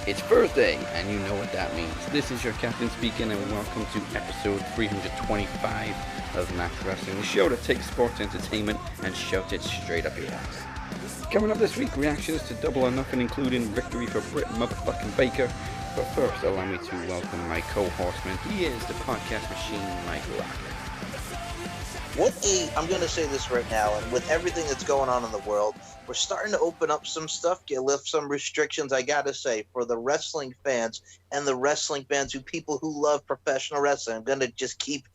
It's Thursday, and you know what that means. This is your captain speaking, and welcome to episode 325 of Max Wrestling, the show that takes sports entertainment and shouts it straight up your ass. Coming up this week, reactions to Double or Nothing, including victory for Britt motherfucking Baker. But first, allow me to welcome my co-horseman. He is the podcast machine, Mike Rocker. I'm going to say this right now, and with everything that's going on in the world, we're starting to open up some stuff, lift some restrictions. I got to say, for the wrestling fans and the wrestling fans, people who love professional wrestling, I'm going to just keep,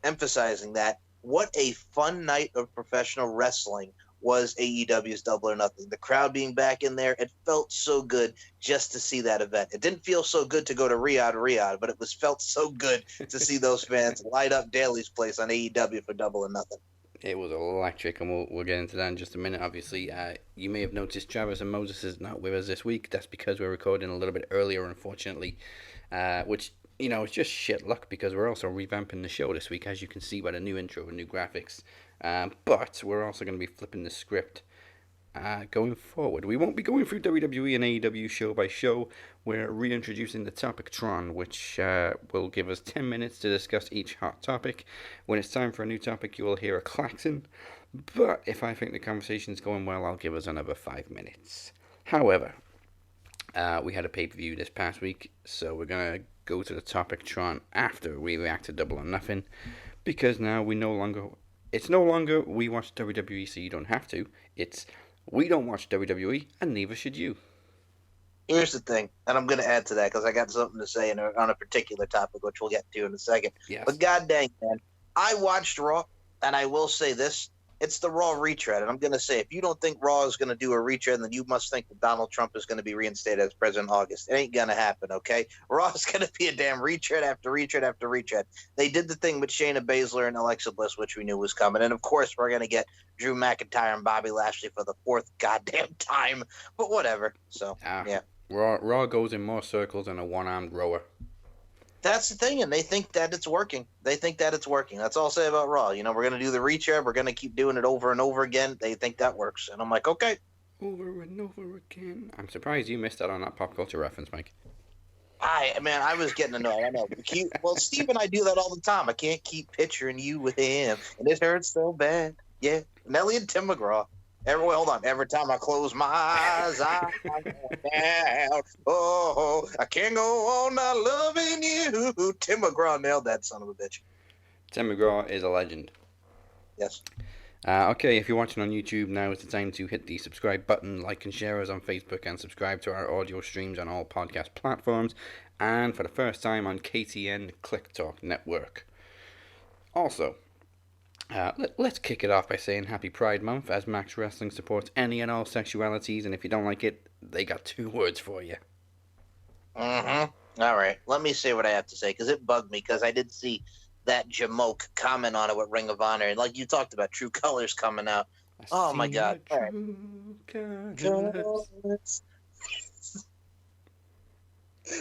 emphasizing that. What a fun night of professional wrestling was AEW's Double or Nothing. The crowd being back in there, it felt so good just to see that event. It didn't feel so good to go to Riyadh, but it felt so good to see those fans light up Daly's place on AEW for Double or Nothing. It was electric, and we'll get into that in just a minute. Obviously, you may have noticed Travis and Moses is not with us this week. That's because we're recording a little bit earlier, unfortunately, which, it's just shit luck because we're also revamping the show this week, as you can see by the new intro and new graphics. But we're also going to be flipping the script going forward. We won't be going through WWE and AEW show by show. We're reintroducing the Topictron, which will give us 10 minutes to discuss each hot topic. When it's time for a new topic, you will hear a klaxon. But if I think the conversation's going well, I'll give us another 5 minutes. However, we had a pay-per-view this past week, so we're going to go to the Topictron after we react to Double or Nothing, because now it's no longer we watch WWE so you don't have to. It's we don't watch WWE and neither should you. Here's the thing, and I'm going to add to that because I got something to say on a particular topic, which we'll get to in a second. Yes. But god dang, man, I watched Raw, and I will say this. It's the Raw retread, and I'm going to say, if you don't think Raw is going to do a retread, then you must think that Donald Trump is going to be reinstated as president in August. It ain't going to happen, okay? Raw is going to be a damn retread after retread after retread. They did the thing with Shayna Baszler and Alexa Bliss, which we knew was coming, and of course we're going to get Drew McIntyre and Bobby Lashley for the fourth goddamn time, but whatever. So, yeah. Raw goes in more circles than a one-armed rower. That's the thing, and they think that it's working. That's all I'll say about Raw. We're going to do the retread. We're going to keep doing it over and over again. They think that works. And I'm like, okay. Over and over again. I'm surprised you missed out on that pop culture reference, Mike. I was getting annoyed. I know. Well, Steve and I do that all the time. I can't keep picturing you with him, and it hurts so bad. Yeah. Nelly and Tim McGraw. Hold on. Every time I close my eyes, I go down. Oh, I can't go on not loving you. Tim McGraw nailed that son of a bitch. Tim McGraw is a legend. Yes. Okay, if you're watching on YouTube, now is the time to hit the subscribe button, like and share us on Facebook, and subscribe to our audio streams on all podcast platforms, and for the first time on KTN Click Talk Network. Also, let's kick it off by saying Happy Pride Month, as Max Wrestling supports any and all sexualities, and if you don't like it, they got 2 words for you. Mm-hmm. All right. Let me say what I have to say, because it bugged me, because I did see that Jamoke comment on it with Ring of Honor, and like you talked about, True Colors coming out. Oh, my God. All right.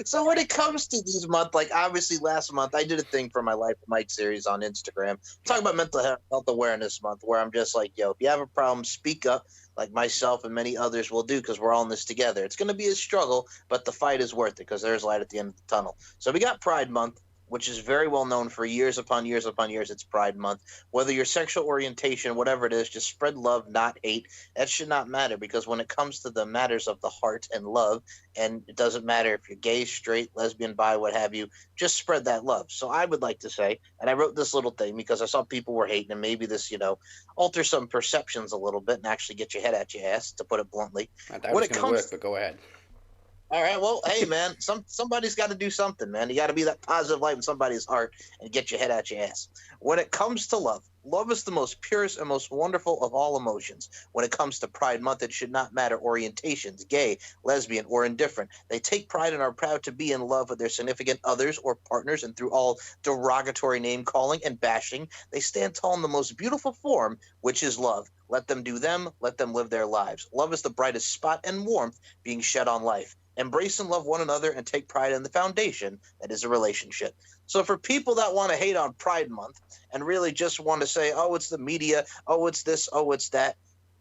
So when it comes to these months, like obviously last month, I did a thing for my Life of Mike series on Instagram, talking about mental health awareness month, where I'm just like, if you have a problem, speak up, like myself and many others will do, because we're all in this together. It's going to be a struggle, but the fight is worth it, because there's light at the end of the tunnel. So we got Pride Month, which is very well known for years upon years upon years. It's Pride Month. Whether your sexual orientation, whatever it is, just spread love, not hate. That should not matter, because when it comes to the matters of the heart and love, and it doesn't matter if you're gay, straight, lesbian, bi, what have you, just spread that love. So I would like to say, and I wrote this little thing because I saw people were hating, and maybe this, alter some perceptions a little bit and actually get your head out your ass, to put it bluntly. That was going to work, but go ahead. All right, well, hey, man, somebody's got to do something, man. You got to be that positive light in somebody's heart and get your head out your ass. When it comes to love is the most purest and most wonderful of all emotions. When it comes to Pride Month, it should not matter orientations, gay, lesbian, or indifferent. They take pride and are proud to be in love with their significant others or partners, and through all derogatory name-calling and bashing, they stand tall in the most beautiful form, which is love. Let them do them. Let them live their lives. Love is the brightest spot and warmth being shed on life. Embrace and love one another and take pride in the foundation that is a relationship. So for people that want to hate on Pride Month and really just want to say, oh, it's the media, oh, it's this, oh, it's that,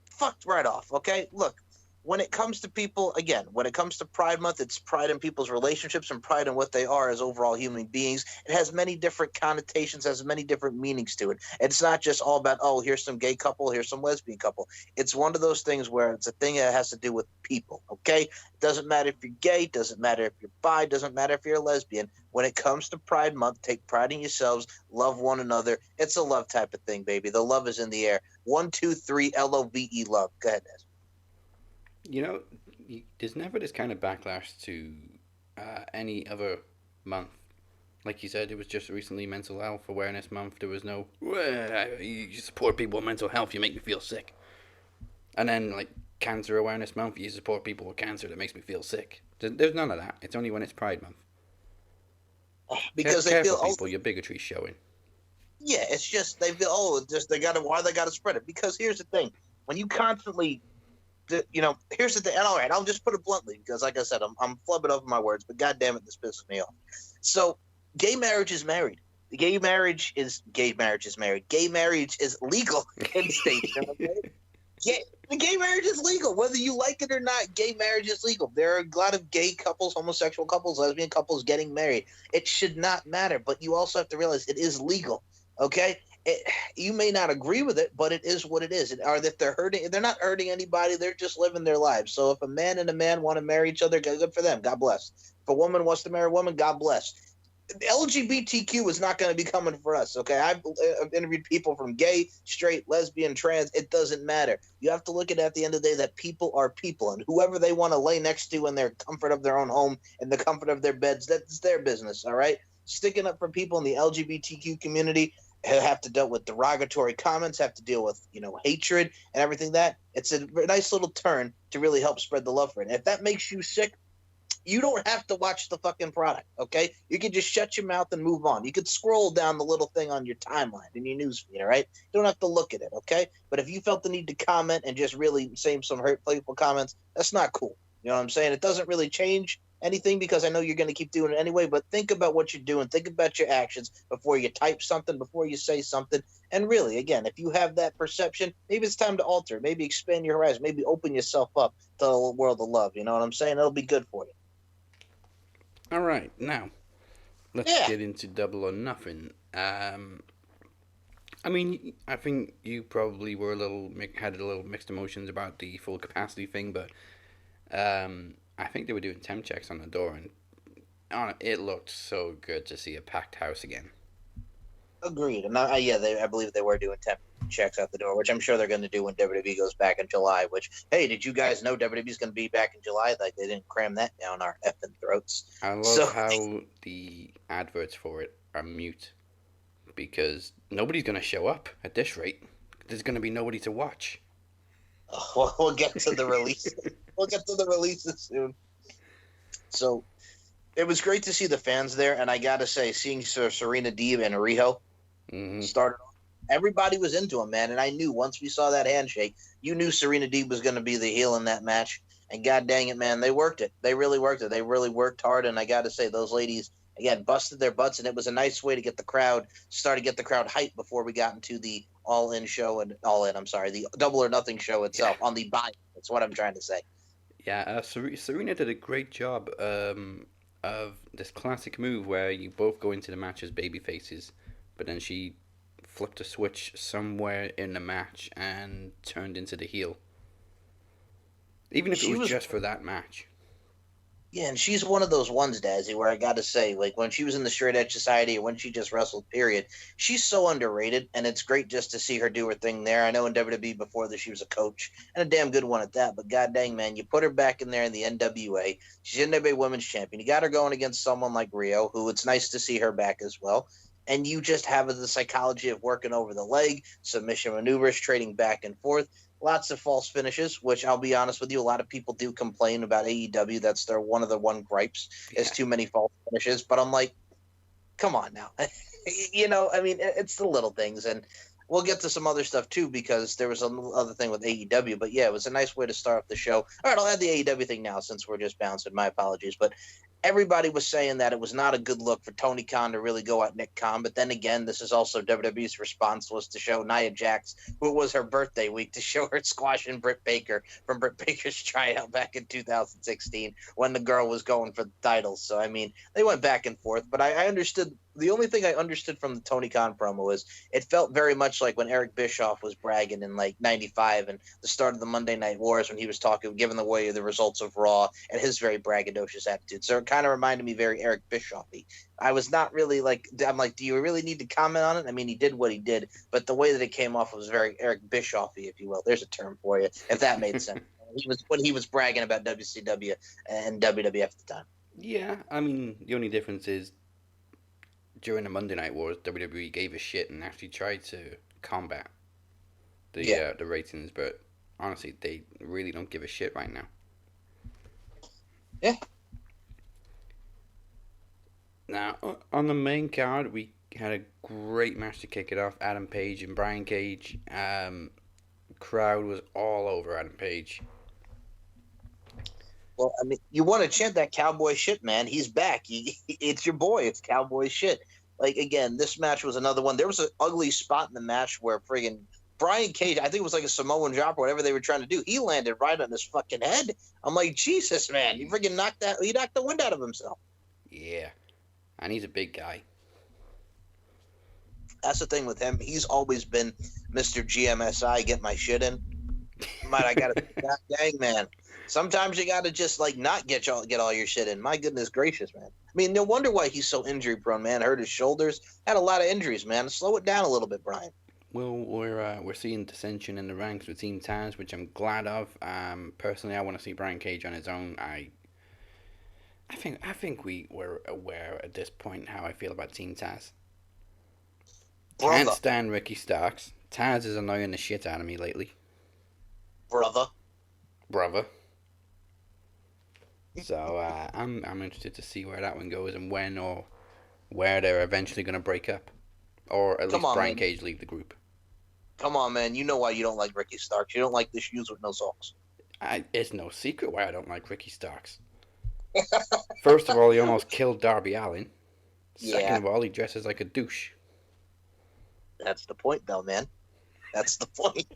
fucked right off, okay? Look, when it comes to people, again, when it comes to Pride Month, it's pride in people's relationships and pride in what they are as overall human beings. It has many different connotations, has many different meanings to it. It's not just all about, oh, here's some gay couple, here's some lesbian couple. It's one of those things where it's a thing that has to do with people, okay? It doesn't matter if you're gay, doesn't matter if you're bi, doesn't matter if you're a lesbian. When it comes to Pride Month, take pride in yourselves, love one another. It's a love type of thing, baby. The love is in the air. 1, 2, 3, LOVE, love. Go ahead, Nez. You know, there's never this kind of backlash to any other month. Like you said, it was just recently Mental Health Awareness Month. There was no, "Well, you support people with mental health, you make me feel sick." And then, like, Cancer Awareness Month, you support people with cancer, that makes me feel sick. There's none of that. It's only when it's Pride Month. Because they Careful, feel, people, your bigotry's showing. yeah, it's just they feel, just they got to, why they got to spread it? Because here's the thing: when you constantly, here's the thing. And all right, I'll just put it bluntly, because like I said, I'm flubbing over my words, but God damn it, this pisses me off. So, gay marriage is married. Gay marriage is married. Gay marriage is legal in states. Okay? Gay marriage is legal, whether you like it or not. Gay marriage is legal. There are a lot of gay couples, homosexual couples, lesbian couples getting married. It should not matter, but you also have to realize it is legal. Okay, you may not agree with it, but it is what it is. Or that they're not hurting anybody. They're just living their lives. So if a man and a man want to marry each other, good for them. God bless. If a woman wants to marry a woman, God bless. LGBTQ is not going to be coming for us, okay? I've interviewed people from gay, straight, lesbian, trans. It doesn't matter. You have to look at the end of the day that people are people, and whoever they want to lay next to in their comfort of their own home, in the comfort of their beds, that's their business, all right? Sticking up for people in the LGBTQ community have to deal with derogatory comments, have to deal with, hatred and everything that. It's a nice little turn to really help spread the love for it. And if that makes you sick, you don't have to watch the fucking product, okay? You can just shut your mouth and move on. You could scroll down the little thing on your timeline in your newsfeed, all right? You don't have to look at it, okay? But if you felt the need to comment and just really say some hurtful comments, that's not cool. You know what I'm saying? It doesn't really change anything because I know you're going to keep doing it anyway, but think about what you're doing. Think about your actions before you type something, before you say something. And really, again, if you have that perception, maybe it's time to alter. Maybe expand your horizon. Maybe open yourself up to the world of love. You know what I'm saying? It'll be good for you. All right, now let's get into Double or Nothing. I mean, I think you probably were had a little mixed emotions about the full capacity thing, but I think they were doing temp checks on the door, and it looked so good to see a packed house again. Agreed, and I believe they were doing temp checks out the door, which I'm sure they're going to do when WWE goes back in July. Which, hey, did you guys know WWE's going to be back in July? Like, they didn't cram that down our effing throats. I love how the adverts for it are mute, because nobody's going to show up at this rate. There's going to be nobody to watch. Well, we'll get to the release. We'll get to the releases soon. So, it was great to see the fans there, and I got to say, seeing Serena Deeb and Riho started off, everybody was into him, man. And I knew once we saw that handshake, you knew Serena Deeb was going to be the heel in that match. And god dang it, man, they worked it. They really worked it. They really worked hard. And I got to say, those ladies, again, busted their butts. And it was a nice way to get the crowd hyped before we got into the the Double or Nothing show itself on the buy. That's what I'm trying to say. Yeah, Serena did a great job of this classic move where you both go into the match as baby faces, but then she flipped a switch somewhere in the match and turned into the heel. Even if it was just for that match. Yeah, and she's one of those ones, Dazzy, where I got to say, like, when she was in the Straight Edge Society or when she just wrestled, period, she's so underrated, and it's great just to see her do her thing there. I know in WWE before that she was a coach, and a damn good one at that, but god dang, man, you put her back in there in the NWA. She's NWA Women's Champion. You got her going against someone like Rio, who it's nice to see her back as well. And you just have the psychology of working over the leg, submission maneuvers, trading back and forth. Lots of false finishes, which I'll be honest with you, a lot of people do complain about AEW. That's one of the gripes is too many false finishes. But I'm like, come on now. It's the little things. And we'll get to some other stuff too, because there was another thing with AEW. But yeah, it was a nice way to start off the show. All right, I'll add the AEW thing now since we're just bouncing. My apologies. But everybody was saying that it was not a good look for Tony Khan to really go at Nick Khan. But then again, this is also WWE's response was to show Nia Jax, who it was her birthday week, to show her squashing Britt Baker from Britt Baker's tryout back in 2016 when the girl was going for the titles. So, I mean, they went back and forth. But I understood. The only thing I understood from the Tony Khan promo is it felt very much like when Eric Bischoff was bragging in like 95 and the start of the Monday Night Wars when he was talking, giving away the results of Raw and his very braggadocious attitude. So it kind of reminded me very Eric Bischoff-y. I was not really like, I'm like, do you really need to comment on it? I mean, he did what he did, but the way that it came off was very Eric Bischoff-y, if you will. There's a term for you, if that made sense. When he was bragging about WCW and WWF at the time. Yeah, I mean, the only difference is during the Monday Night Wars, WWE gave a shit and actually tried to combat the ratings, but honestly, they really don't give a shit right now. Yeah. Now, on the main card, we had a great match to kick it off. Adam Page and Brian Cage. Crowd was all over Adam Page. Well, I mean, you want to chant that cowboy shit, man. He's back. It's your boy. It's cowboy shit. Like, again, this match was another one. There was an ugly spot in the match where friggin' Brian Cage, I think it was like a Samoan drop or whatever they were trying to do. He landed right on his fucking head. I'm like, Jesus, man. He friggin' knocked the wind out of himself. Yeah. And he's a big guy. That's the thing with him. He's always been Mr. GMSI, get my shit in. But I got to, dang, man. Sometimes you got to just like not get all your shit in. My goodness gracious, man. I mean, no wonder why he's so injury prone, man. Hurt his shoulders, had a lot of injuries, man. Slow it down a little bit, Brian. Well, we're seeing dissension in the ranks with Team Taz, which I'm glad of. Personally, I want to see Brian Cage on his own. I think we were aware at this point how I feel about Team Taz. Can't stand Ricky Starks. Taz is annoying the shit out of me lately. Brother. So I'm interested to see where that one goes and when or where they're eventually going to break up, or at least Brian Cage leave the group. Come on, man. You know why you don't like Ricky Starks. You don't like the shoes with no socks. It's no secret why I don't like Ricky Starks. First of all, he almost killed Darby Allin. Second of all, he dresses like a douche. That's the point, though, man. That's the point.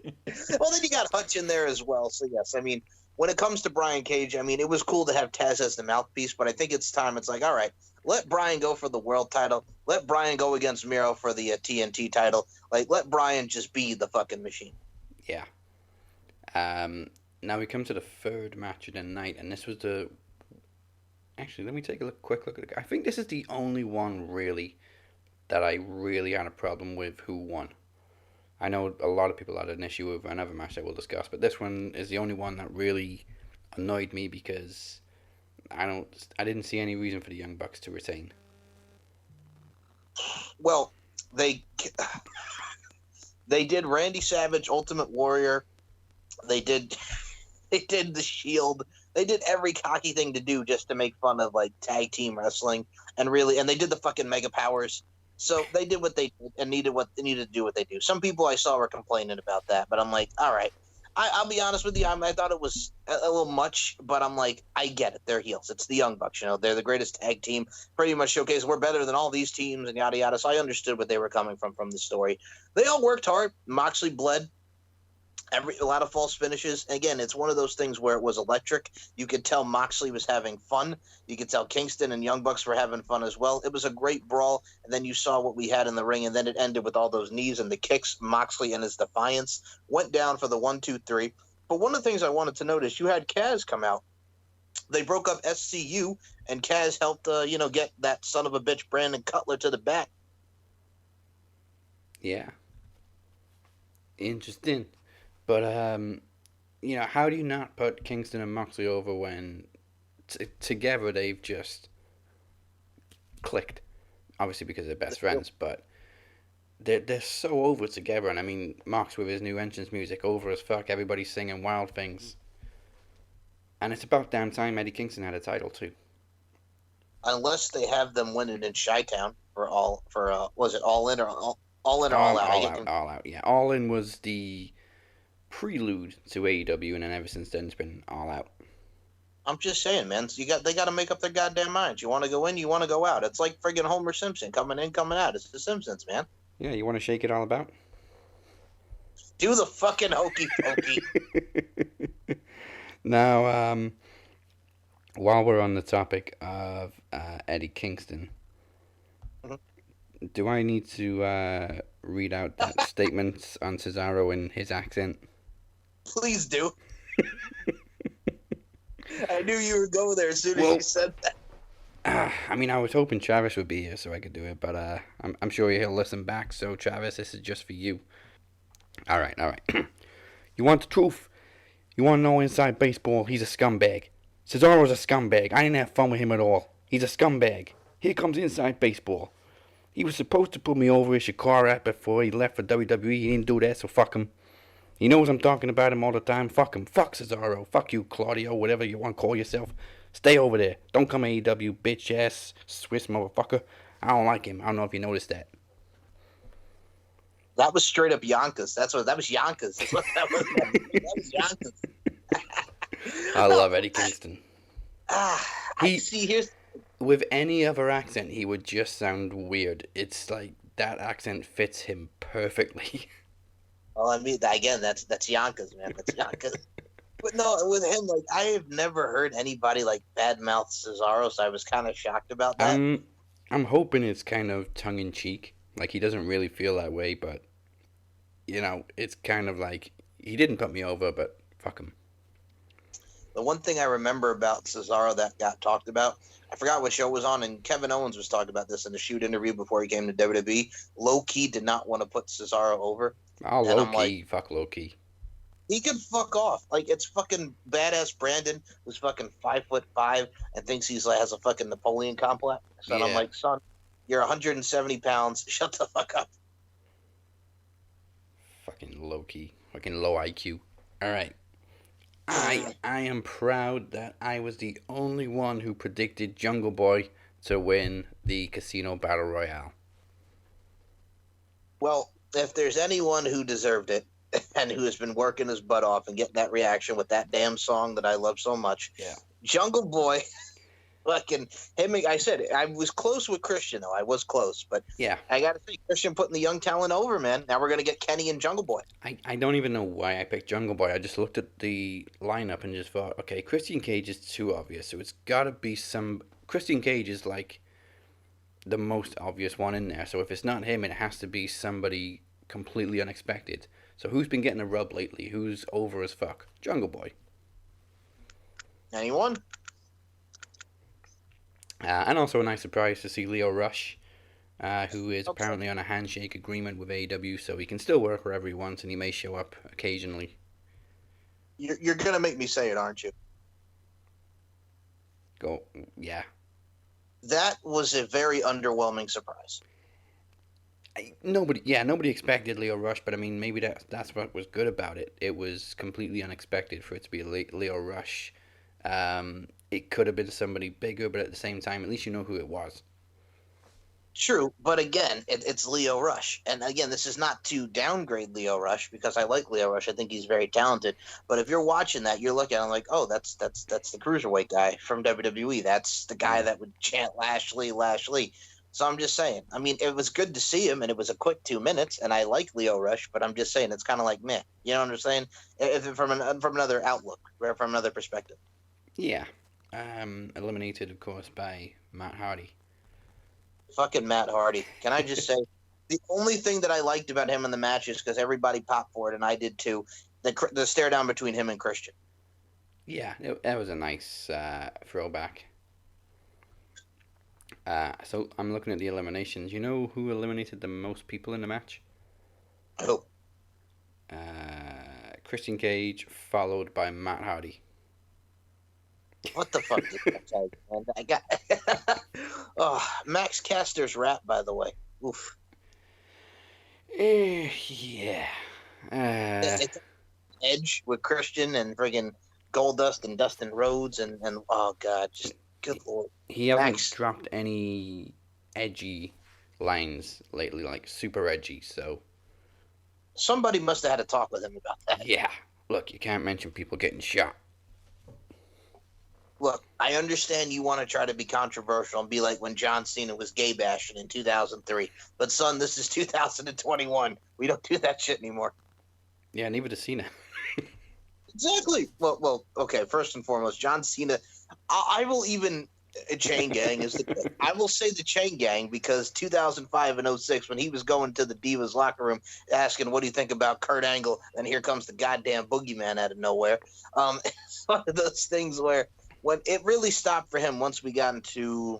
Well, then you got Hutch in there as well. So, yes, I mean, when it comes to Brian Cage, I mean, it was cool to have Taz as the mouthpiece, but I think it's time. It's like, all right, let Brian go for the world title. Let Brian go against Miro for the TNT title. Like, let Brian just be the fucking machine. Yeah. Now we come to the third match of the night, and this was the... Actually, let me take a quick look at it. I think this is the only one, really, that I really had a problem with who won. I know a lot of people had an issue with another match that we'll discuss, but this one is the only one that really annoyed me because I didn't see any reason for the Young Bucks to retain. Well, they did Randy Savage, Ultimate Warrior. They did the Shield. They did every cocky thing to do just to make fun of like tag team wrestling, and they did the fucking Mega Powers. So they did what they did and needed to do what they do. Some people I saw were complaining about that, but I'm like, all right. I'll be honest with you. I thought it was a little much, but I'm like, I get it. They're heels. It's the Young Bucks. You know, they're the greatest tag team. Pretty much showcase we're better than all these teams and yada yada. So I understood what they were coming from the story. They all worked hard. Moxley bled. A lot of false finishes. Again, it's one of those things where it was electric. You could tell Moxley was having fun. You could tell Kingston and Young Bucks were having fun as well. It was a great brawl, and then you saw what we had in the ring, and then it ended with all those knees and the kicks. Moxley and his defiance went down for the 1, 2, 3. But one of the things I wanted to notice, you had Kaz come out. They broke up SCU, and Kaz helped, get that son of a bitch Brandon Cutler to the back. Yeah. Interesting. But, how do you not put Kingston and Moxley over when together they've just clicked? Obviously because they're best friends, but they're so over together. And I mean, Mox with his new entrance music, over as fuck, everybody's singing Wild Things. And it's about damn time Eddie Kingston had a title too. Unless they have them winning in Chi-Town was it All In or All In or All Out? All Out, yeah. All In was the prelude to AEW, and then ever since then it's been All Out. I'm just saying, man. They got to make up their goddamn minds. You want to go in, you want to go out. It's like friggin' Homer Simpson coming in, coming out. It's the Simpsons, man. Yeah, you want to shake it all about? Do the fucking hokey pokey. Now, while we're on the topic of Eddie Kingston, do I need to read out that statement on Cesaro in his accent? Please do. I knew you would go there as soon as you said that. I mean, I was hoping Travis would be here so I could do it, but I'm sure he'll listen back. So, Travis, this is just for you. All right. You want the truth? You want to know inside baseball? He's a scumbag. Cesaro's a scumbag. I didn't have fun with him at all. He's a scumbag. Here comes inside baseball. He was supposed to put me over his Shakara before he left for WWE. He didn't do that, so fuck him. He knows I'm talking about him all the time. Fuck him. Fuck Cesaro. Fuck you, Claudio, whatever you want to call yourself. Stay over there. Don't come AEW, bitch ass, Swiss motherfucker. I don't like him. I don't know if you noticed that. That was straight up Yonkers. That was Yonkers. That's what that was. That was Yonkers. I love Eddie Kingston. Here's with any other accent, he would just sound weird. It's like that accent fits him perfectly. Well, I mean, again, that's Yonkers, man. That's Yonkers. But no, with him, like, I have never heard anybody like badmouth Cesaro, so I was kind of shocked about that. I'm hoping it's kind of tongue in cheek. Like, he doesn't really feel that way, but it's kind of like he didn't put me over, but fuck him. The one thing I remember about Cesaro that got talked about, I forgot what show it was on, and Kevin Owens was talking about this in the shoot interview before he came to WWE. Low-key did not want to put Cesaro over. Oh, Low-key. Fuck Low-key. He can fuck off. Like, it's fucking badass Brandon, who's fucking 5'5" and thinks he's like has a fucking Napoleon complex. And yeah. I'm like, son, you're 170 pounds. Shut the fuck up. Fucking Low-key. Fucking low IQ. All right. I am proud that I was the only one who predicted Jungle Boy to win the Casino Battle Royale. Well, if there's anyone who deserved it and who has been working his butt off and getting that reaction with that damn song that I love so much, Jungle Boy, fucking him. I said I was close with Christian though. I was close, but yeah, I got to say Christian putting the young talent over, man. Now we're gonna get Kenny and Jungle Boy. I don't even know why I picked Jungle Boy. I just looked at the lineup and just thought, okay, Christian Cage is too obvious, so it's got to be some. Christian Cage is like the most obvious one in there. So if it's not him, it has to be somebody completely unexpected. So who's been getting a rub lately? Who's over as fuck? Jungle Boy. Anyone? And also a nice surprise to see Leo Rush, who is apparently on a handshake agreement with AEW, so he can still work wherever he wants, and he may show up occasionally. You're going to make me say it, aren't you? Go, yeah. That was a very underwhelming surprise. Nobody expected Leo Rush, but I mean, maybe that's what was good about it. It was completely unexpected for it to be Leo Rush. It could have been somebody bigger, but at the same time, at least you know who it was. True, but again, it's Leo Rush. And again, this is not to downgrade Leo Rush, because I like Leo Rush. I think he's very talented. But if you're watching that, you're looking at him like, oh, that's the cruiserweight guy from WWE. That's the guy that would chant Lashley. So I'm just saying. I mean, it was good to see him, and it was a quick 2 minutes, and I like Leo Rush, but I'm just saying it's kind of like meh. You know what I'm saying? From another outlook, from another perspective. Yeah. Eliminated, of course, by Matt Hardy. Fucking Matt Hardy. Can I just say, the only thing that I liked about him in the match is because everybody popped for it, and I did too, the stare down between him and Christian. Yeah, that was a nice throwback. So I'm looking at the eliminations. You know who eliminated the most people in the match? Who? Christian Cage, followed by Matt Hardy. What the fuck did that tell you, man? I got Max Caster's rap, by the way. Oof. Yeah. Edge with Christian and friggin' Goldust and Dustin Rhodes and oh god, just good lord. He hasn't dropped any edgy lines lately, like super edgy. So somebody must have had a talk with him about that. Yeah. Look, you can't mention people getting shot. I understand you want to try to be controversial and be like when John Cena was gay bashing in 2003. But son, this is 2021. We don't do that shit anymore. Yeah, neither does Cena. Exactly. Well. Okay. First and foremost, John Cena. I will even Chain Gang is the. I will say the Chain Gang because 2005 and 06 when he was going to the Divas locker room asking, "What do you think about Kurt Angle?" And here comes the goddamn boogeyman out of nowhere. It's one of those things where when it really stopped for him once we got into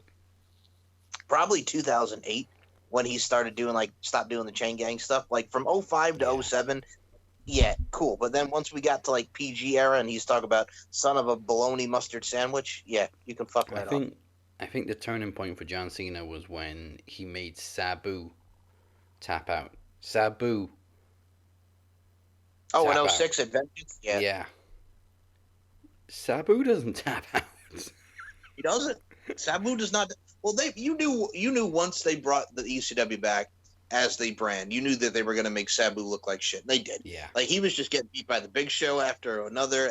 probably 2008 when he started doing stopped doing the Chain Gang stuff. Like from 05 to 07. Yeah, cool. But then once we got to like PG era and he's talking about son of a bologna mustard sandwich, yeah, you can fuck right off. I think the turning point for John Cena was when he made Sabu tap out. Sabu. Oh, in 06 at Vengeance? Yeah. Yeah. Sabu doesn't tap out. He doesn't. Sabu does not. Well, you knew once they brought the ECW back as the brand, you knew that they were going to make Sabu look like shit. And they did. Yeah. Like he was just getting beat by the Big Show after another,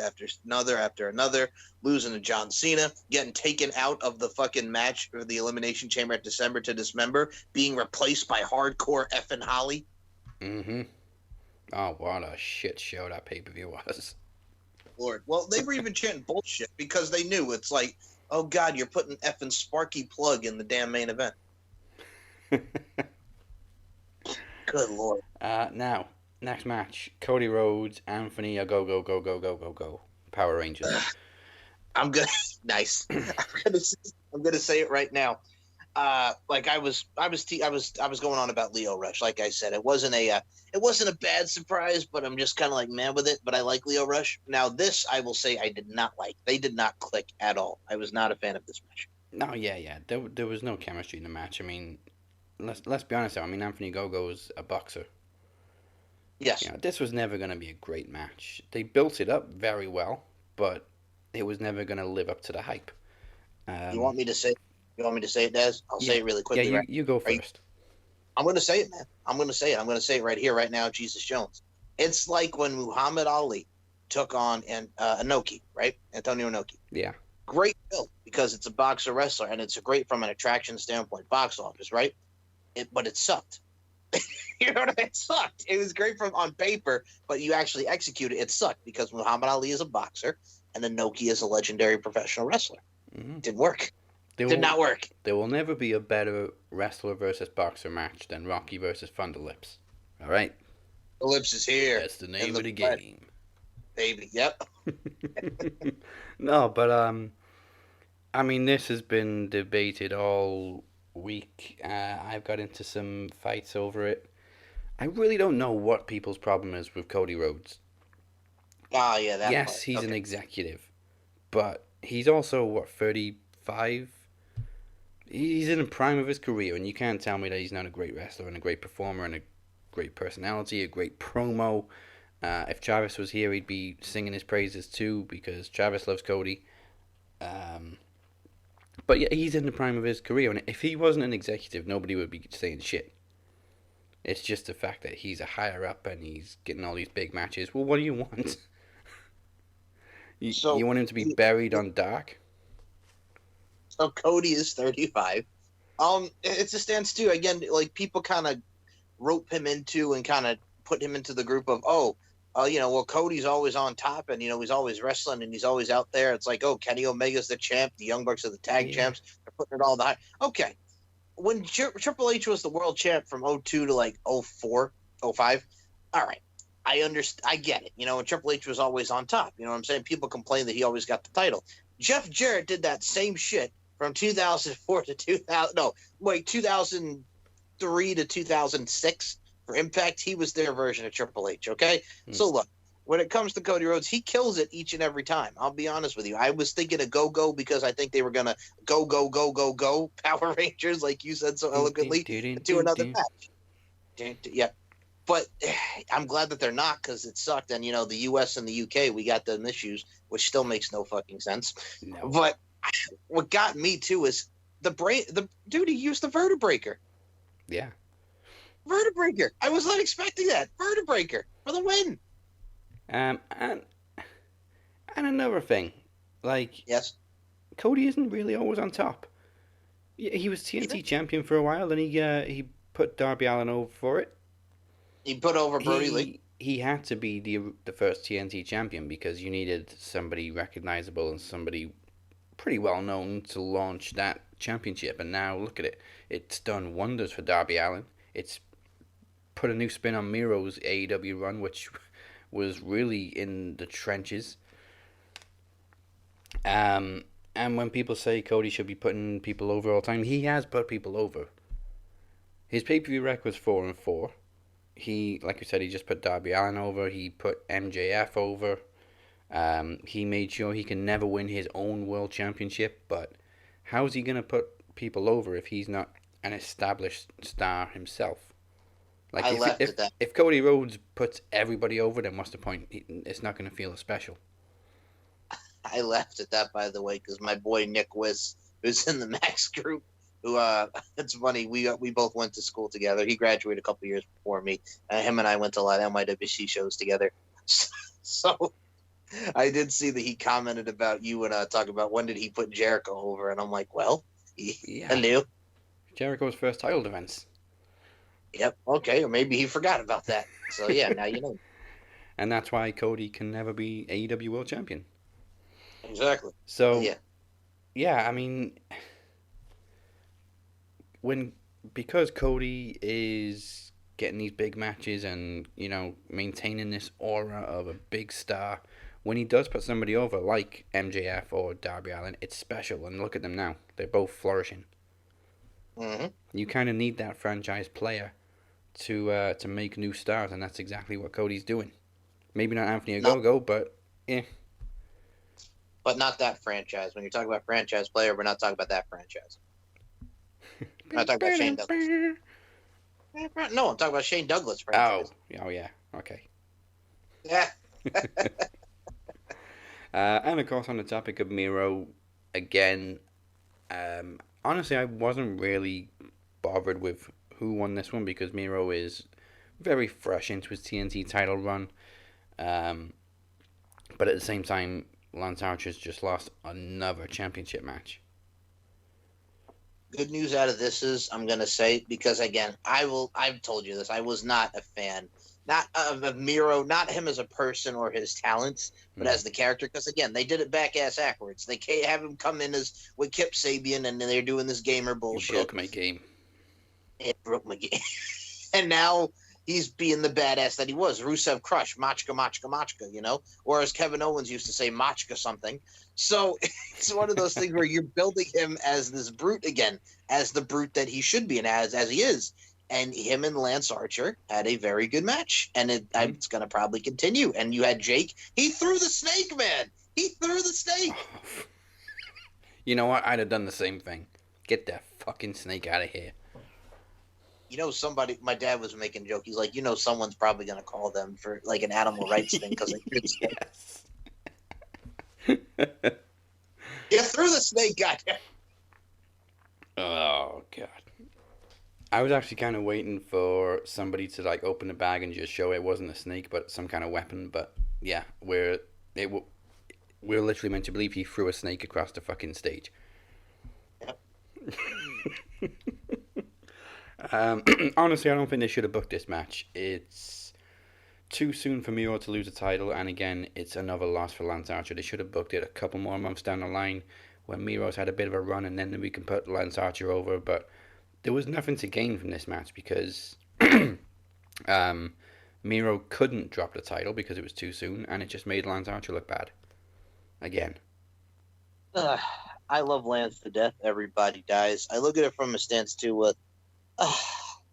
losing to John Cena, getting taken out of the fucking match or the Elimination Chamber at December to Dismember, being replaced by Hardcore effing Holly. Mm-hmm. Oh, what a shit show that pay-per-view was. Lord. Well, they were even chanting bullshit because they knew it's like, oh God, you're putting effing Sparky Plug in the damn main event. Good Lord. Now, next match. Cody Rhodes, Anthony, go. Power Rangers. I'm good. Nice. I'm gonna say it right now. Like I was going on about Leo Rush. Like I said, it wasn't a bad surprise, but I'm just kind of like mad with it. But I like Leo Rush. Now this, I will say, I did not like. They did not click at all. I was not a fan of this match. No, yeah. There was no chemistry in the match. I mean, let's be honest though. I mean, Anthony Gogo's a boxer. Yes. You know, this was never going to be a great match. They built it up very well, but it was never going to live up to the hype. You want me to say it, Des? I'll say it really quickly. Yeah, you go first. I'm going to say it, man. I'm going to say it. I'm going to say it right here, right now, Jesus Jones. It's like when Muhammad Ali took on Inoki, right? Antonio Inoki. Yeah. Great build because it's a boxer wrestler, and it's great from an attraction standpoint, box office, right? But it sucked. You know what I mean? It sucked. It was great on paper, but you actually execute it. It sucked because Muhammad Ali is a boxer, and Inoki is a legendary professional wrestler. Mm-hmm. Didn't work. Did not work. There will never be a better wrestler versus boxer match than Rocky versus Thunder Lips. All right? The Lips is here. That's the name of the game. Baby, yep. No, but, I mean, this has been debated all week. I've got into some fights over it. I really don't know what people's problem is with Cody Rhodes. Oh, yeah, that Yes, part. he's an executive, but he's also, 35? He's in the prime of his career, and you can't tell me that he's not a great wrestler and a great performer and a great personality, a great promo. If Travis was here, he'd be singing his praises too, because Travis loves Cody. But yeah, he's in the prime of his career, and if he wasn't an executive, nobody would be saying shit. It's just the fact that he's a higher up and he's getting all these big matches. Well, what do you want? You want him to be buried on Dark? So Cody is 35. It's a stance too. Again, like people kind of rope him into and kind of put him into the group of, Cody's always on top and, he's always wrestling and he's always out there. It's like, Kenny Omega's the champ. The Young Bucks are the tag champs. They're putting it all the high. Okay. When Triple H was the world champ from 02 to like 04, 05, all right. I understand. I get it. And Triple H was always on top. You know what I'm saying? People complain that he always got the title. Jeff Jarrett did that same shit from 2004 to 2003 to 2006 for Impact. He was their version of Triple H. Okay. So look, when it comes to Cody Rhodes, he kills it each and every time. I'll be honest with you. I was thinking of Go because I think they were going to go Power Rangers, like you said so eloquently, to another match. Yeah. But I'm glad that they're not because it sucked. And, the U.S. and the U.K., we got them issues, which still makes no fucking sense. No. But what got me, too, is the dude, he used the Vertebreaker. Yeah. Vertebreaker. I was not expecting that. Vertebreaker for the win. And another thing, like, yes, Cody isn't really always on top. He was TNT champion for a while, then he put Darby Allin over for it. He put over Brody Lee. He had to be the first TNT champion because you needed somebody recognizable and somebody pretty well known to launch that championship. And now look at it. It's done wonders for Darby Allin. It's put a new spin on Miro's AEW run, which was really in the trenches. And when people say Cody should be putting people over all the time, he has put people over. His pay-per-view record was 4-4. He, like you said, he just put Darby Allin over. He put MJF over. He made sure he can never win his own world championship. But how's he gonna put people over if he's not an established star himself? Like if Cody Rhodes puts everybody over, then what's the point? It's not gonna feel as special. I laughed at that, by the way, because my boy Nick Wiss, who's in the Max group, who it's funny, we both went to school together. He graduated a couple years before me. Him and I went to a lot of MIWC shows together. So I did see that he commented about you and talk about when did he put Jericho over, and I'm like, well, I knew. Jericho's first title defense. Yep. Okay. Or maybe he forgot about that. So yeah, now you know. And that's why Cody can never be AEW World Champion. Exactly. So yeah, I mean, because Cody is getting these big matches and maintaining this aura of a big star, when he does put somebody over like MJF or Darby Allin, it's special. And look at them now; they're both flourishing. Mm-hmm. You kind of need that franchise player to make new stars, and that's exactly what Cody's doing. Maybe not Anthony Ogogo, but yeah. But not that franchise. When you're talking about franchise player, we're not talking about that franchise. We're not talking about Shane Douglas. No, I'm talking about Shane Douglas franchise. Oh yeah, okay. Yeah. And of course, on the topic of Miro, again, honestly, I wasn't really bothered with who won this one because Miro is very fresh into his TNT title run. But at the same time, Lance Archer's just lost another championship match. Good news out of this is, I'm going to say, because again, I've told you this, I was not a fan, not of Miro, not him as a person or his talents, but as the character, because again, they did it back-ass backwards. They can't have him come in as with Kip Sabian, and they're doing this gamer bullshit. It broke my game. It broke my game. And now he's being the badass that he was. Rusev Crush, Machka, Machka, Machka, or as Kevin Owens used to say, Machka something. So it's one of those things where you're building him as this brute again, as the brute that he should be and as he is. And him and Lance Archer had a very good match, and it's going to probably continue. And you had Jake. He threw the snake, man. He threw the snake. You know what? I'd have done the same thing. Get that fucking snake out of here. Somebody, my dad was making a joke. He's like, someone's probably going to call them for like an animal rights thing because they threw the snake. You threw the snake, goddamn. Oh, God. I was actually kind of waiting for somebody to like open the bag and just show it wasn't a snake but some kind of weapon. But yeah, we're literally meant to believe he threw a snake across the fucking stage. Yep. Honestly, I don't think they should have booked this match. It's too soon for Miro to lose a title, and again, it's another loss for Lance Archer. They should have booked it a couple more months down the line when Miro's had a bit of a run, and then we can put Lance Archer over. But there was nothing to gain from this match because Miro couldn't drop the title because it was too soon, and it just made Lance Archer look bad. Again. I love Lance to death. Everybody dies. I look at it from a stance too.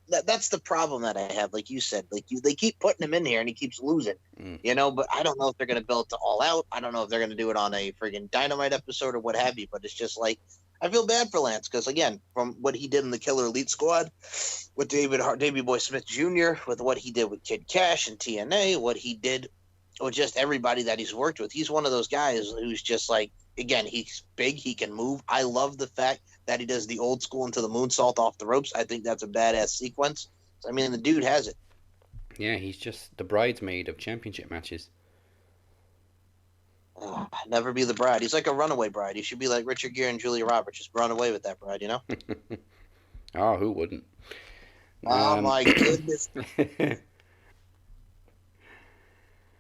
That's the problem that I have. Like you said, they keep putting him in here and he keeps losing. But I don't know if they're going to build it to All Out. I don't know if they're going to do it on a friggin' Dynamite episode or what have you. But it's just like I feel bad for Lance because again, from what he did in the Killer Elite Squad with Davey Boy Smith Jr., with what he did with Kid Cash and TNA, what he did with just everybody that he's worked with, he's one of those guys who's just like, again, he's big, he can move. I love the fact that he does the old school into the moonsault off the ropes. I think that's a badass sequence. I mean, the dude has it. Yeah, he's just the bridesmaid of championship matches. Never be the bride. He's like a runaway bride. He should be like Richard Gere and Julia Roberts. Just run away with that bride, you know? Oh, who wouldn't? Oh my goodness.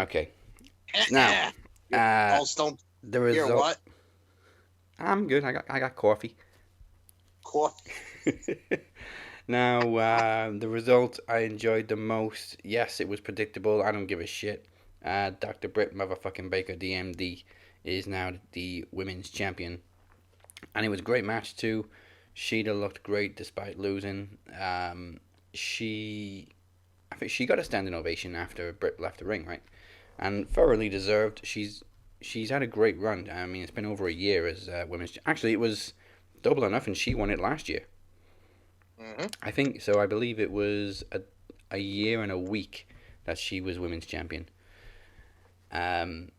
Okay. Now, uh, Don't the hear result. what? I'm good. I got coffee. Coffee. Now, the result I enjoyed the most. Yes, it was predictable. I don't give a shit. Dr. Britt motherfucking Baker, DMD, is now the women's champion, and it was a great match too. Sheeta looked great despite losing. She, I think she got a standing ovation after Britt left the ring, right? And thoroughly deserved. She's had a great run. I mean, it's been over a year as women's. Actually, it was double or nothing. She won it last year. Mm-hmm. I think so. I believe it was a year and a week that she was women's champion. Um,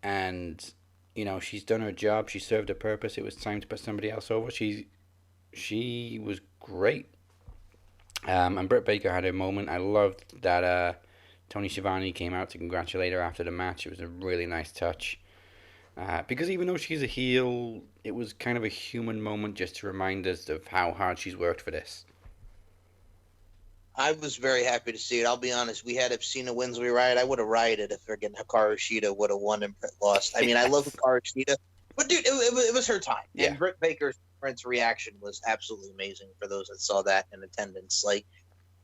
and you know she's done her job. She served a purpose. It was time to put somebody else over. She was great. And Britt Baker had a moment. I loved that Tony Schiavone came out to congratulate her after the match. It was a really nice touch. Because even though she's a heel, it was kind of a human moment just to remind us of how hard she's worked for this. I was very happy to see it. I'll be honest. We had if Cena wins, we riot. I would have rioted if friggin' Hikaru Shida would have won and Britt lost. I mean, I love Hikaru Shida, but dude, it was her time. Yeah. And Britt Baker's reaction was absolutely amazing for those that saw that in attendance. Like,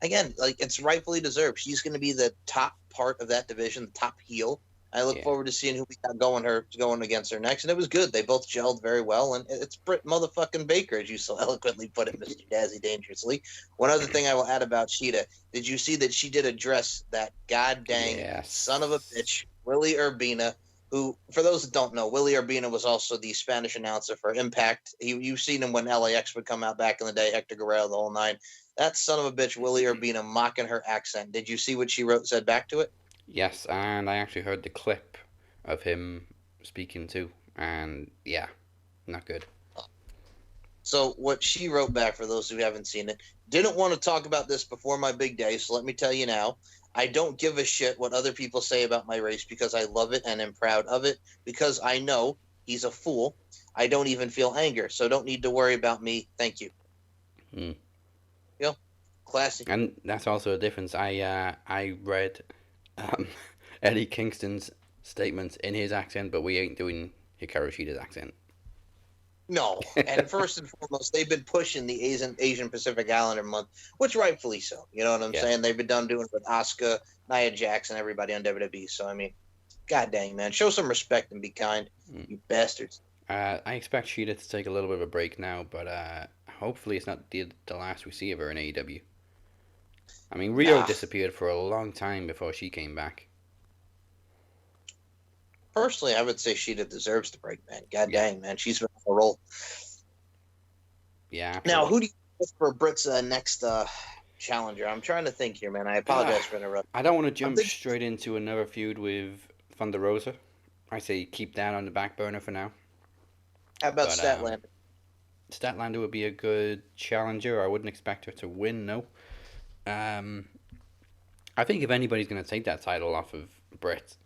again, like it's rightfully deserved. She's going to be the top part of that division, the top heel. I look forward to seeing who we got going against her next, and it was good. They both gelled very well, and it's Britt motherfucking Baker, as you so eloquently put it, Mr. Dazzy Dangerously. One other thing I will add about Sheeta: did you see that she did address that god dang son of a bitch, Willie Urbina? Who, for those that don't know, Willie Urbina was also the Spanish announcer for Impact. You've seen him when LAX would come out back in the day, Hector Guerrero, the whole nine. That son of a bitch, Willie Urbina, mocking her accent. Did you see what she said back to it? Yes, and I actually heard the clip of him speaking too, and yeah, not good. So what she wrote back, for those who haven't seen it, didn't want to talk about this before my big day, so let me tell you now. I don't give a shit what other people say about my race because I love it and am proud of it because I know he's a fool. I don't even feel anger, so don't need to worry about me. Thank you. Hmm. You know, classy. And that's also a difference. I read Eddie Kingston's statements in his accent, but we ain't doing Hikaru Shida's accent. No, and first and foremost, they've been pushing the Asian Pacific Islander month, which rightfully so. You know what I'm saying? They've been done doing it with Asuka, Nia Jax, and everybody on WWE. So I mean, god dang man, show some respect and be kind, you bastards. I expect Shida to take a little bit of a break now, but hopefully it's not the last we see of her in AEW. I mean, Rio disappeared for a long time before she came back. Personally, I would say Sheeta deserves the break, man. God dang, man. She's been on a roll. Yeah. Absolutely. Now, who do you think for Britt's next challenger? I'm trying to think here, man. I apologize for interrupting. I don't want to jump straight into another feud with Thunder Rosa. I say keep that on the back burner for now. How about Statlander? Statlander would be a good challenger. I wouldn't expect her to win, no. I think if anybody's going to take that title off of Britt,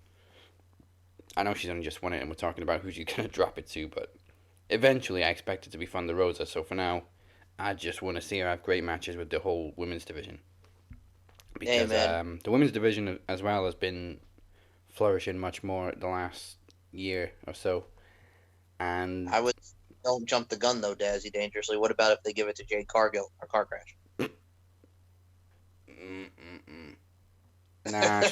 I know she's only just won it and we're talking about who she's going to drop it to, but eventually I expect it to be Thunder Rosa. So for now, I just want to see her have great matches with the whole women's division. Because the women's division as well has been flourishing much more the last year or so. And I would don't jump the gun though, Dazzy Dangerously. What about if they give it to Jade Cargill or Car Crash? Nah,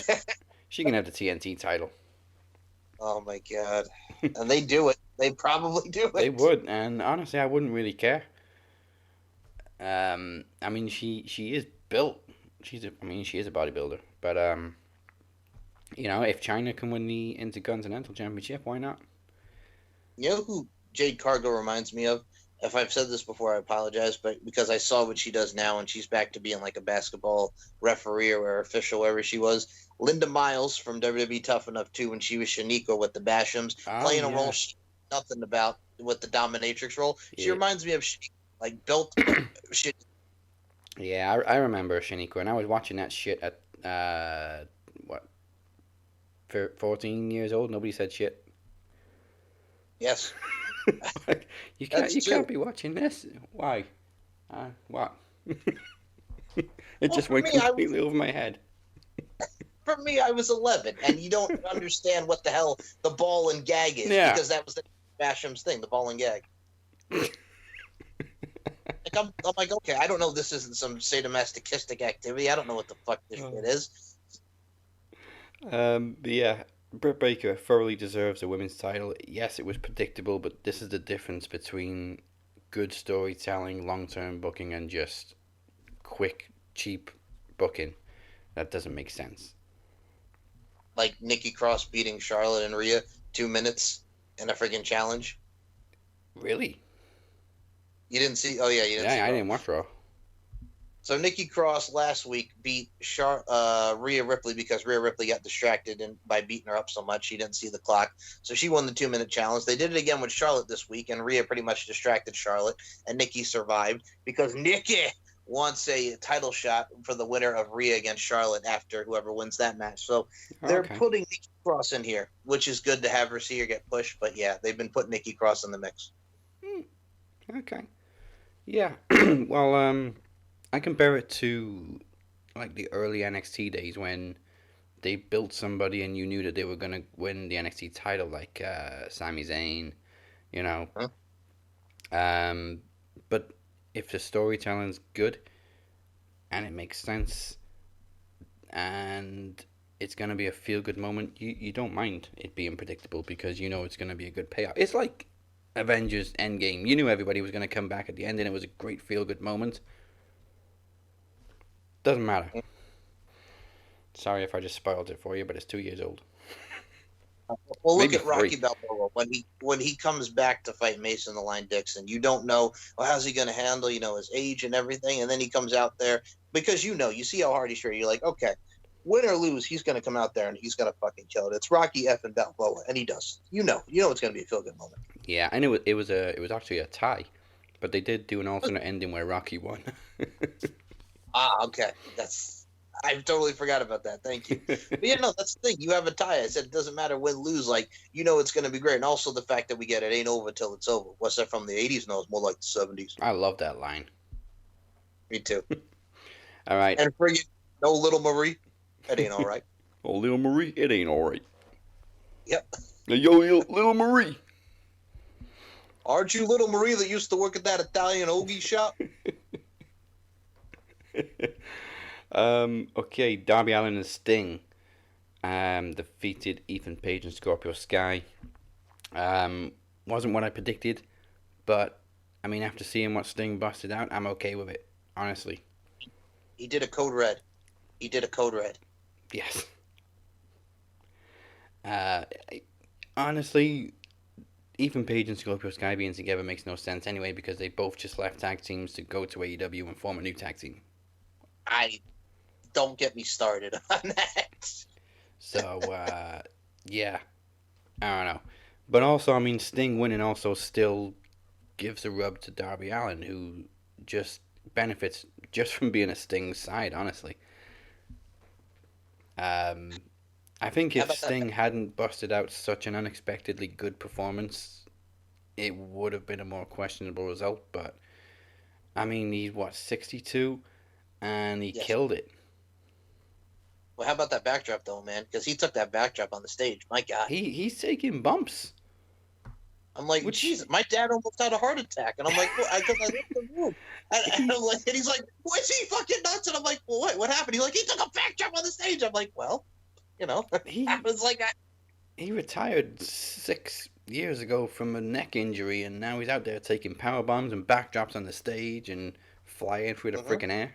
she can have the TNT title. Oh my god! And they do it. They probably do it. They would, and honestly, I wouldn't really care. I mean, she is built. She is a bodybuilder, but you know, if China can win the Intercontinental Championship, why not? You know who Jade Cargill reminds me of? If I've said this before, I apologize, but because I saw what she does now and she's back to being like a basketball referee or official, wherever she was. Linda Miles from WWE Tough Enough 2 when she was Shaniqua with the Bashams, playing a role she nothing about with the dominatrix role. She reminds me of like built shit. Yeah, I remember Shaniqua, and I was watching that shit at 14 years old. Nobody said shit. Yes, You that's can't two. be watching this. Why? What? It Well, just went completely over my head. for me, I was 11, and you don't understand what the hell the ball and gag is Yeah. because that was the Basham's thing, the ball and gag. Like I'm like, okay, I don't know. This isn't some sadomasochistic activity. I don't know what the fuck this shit is. But yeah, Britt Baker thoroughly deserves a women's title. Yes, it was predictable, but this is the difference between good storytelling, long-term booking, and just quick, cheap booking. That doesn't make sense. Like Nikki Cross beating Charlotte and Rhea 2 minutes in a friggin' challenge. Really? You didn't see? Oh yeah, you didn't see. Yeah, I Raw. didn't watch Raw. So Nikki Cross last week beat Rhea Ripley because Rhea Ripley got distracted by beating her up so much she didn't see the clock. So she won the 2 minute challenge. They did it again with Charlotte this week, and Rhea pretty much distracted Charlotte, and Nikki survived because Nikki wants a title shot for the winner of Rhea against Charlotte after whoever wins that match. So they're Okay. putting Nikki Cross in here, which is good to have her see her get pushed. But yeah, they've been putting Nikki Cross in the mix. Okay. Yeah. Well, I compare it to like the early NXT days when they built somebody and you knew that they were gonna win the NXT title, like Sami Zayn, you know. Huh? But if the storytelling's good and it makes sense and it's gonna be a feel good moment, you don't mind it being predictable because you know it's gonna be a good payoff. It's like Avengers Endgame. You knew everybody was gonna come back at the end and it was a great feel good moment. Doesn't matter. Sorry if I just spoiled it for you, but it's 2 years old. Well, look Maybe at Rocky 3. Balboa when he comes back to fight Mason the Line Dixon. You don't know, well, how's he going to handle his age and everything, and then he comes out there because you see how hard he's sure. You're like, okay, win or lose, he's going to come out there and he's going to fucking kill it. It's Rocky effing Balboa, and he does. It's going to be a feel good moment. Yeah, and it was actually a tie, but they did do an alternate ending where Rocky won. Okay, I totally forgot about that. Thank you. But yeah, no, that's the thing. You have a tie. I said it doesn't matter win, lose. Like, it's going to be great. And also the fact that we get it ain't over till it's over. What's that from the 80s? No, it's more like the 70s. I love that line. Me too. All right. And friggin' no Little Marie. That ain't all right. Oh, little Marie, it ain't all right. Yep. Yo, little Marie. Aren't you Little Marie that used to work at that Italian hoagie shop? Okay, Darby Allin and Sting defeated Ethan Page and Scorpio Sky. Wasn't what I predicted, but I mean, after seeing what Sting busted out, I'm okay with it, honestly. He did a code red. Yes. Honestly, Ethan Page and Scorpio Sky being together makes no sense anyway because they both just left tag teams to go to AEW and form a new tag team. Don't get me started on that. So, yeah, I don't know. But also, I mean, Sting winning also still gives a rub to Darby Allin, who just benefits just from being a Sting side, honestly. I think if Sting hadn't busted out such an unexpectedly good performance, it would have been a more questionable result. But, I mean, he's, 62? And he killed it. Well, how about that backdrop, though, man? Because he took that backdrop on the stage. My God. He's taking bumps. I'm like, Jesus, my dad almost had a heart attack. And I'm like, well, I left the room. And he's like, was he fucking nuts? And I'm like, well, what happened? He's like, he took a backdrop on the stage. I'm like, well, I was like, he retired 6 years ago from a neck injury, and now he's out there taking power bombs and backdrops on the stage and flying through the freaking air.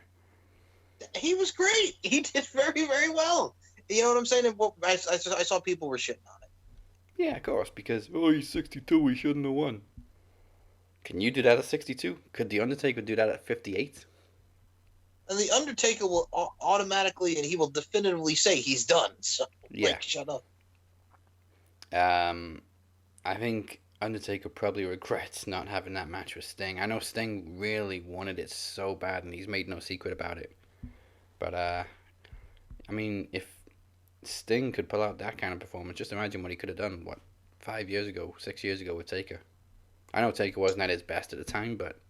He was great. He did very, very well. You know what I'm saying? I saw people were shitting on it. Yeah, of course, because, he's 62, he shouldn't have won. Can you do that at 62? Could The Undertaker do that at 58? And The Undertaker will automatically, and he will definitively say he's done. So, yeah. Shut up. I think Undertaker probably regrets not having that match with Sting. I know Sting really wanted it so bad, and he's made no secret about it. But, I mean, if Sting could pull out that kind of performance, just imagine what he could have done, 5 years ago, 6 years ago with Taker. I know Taker wasn't at his best at the time, but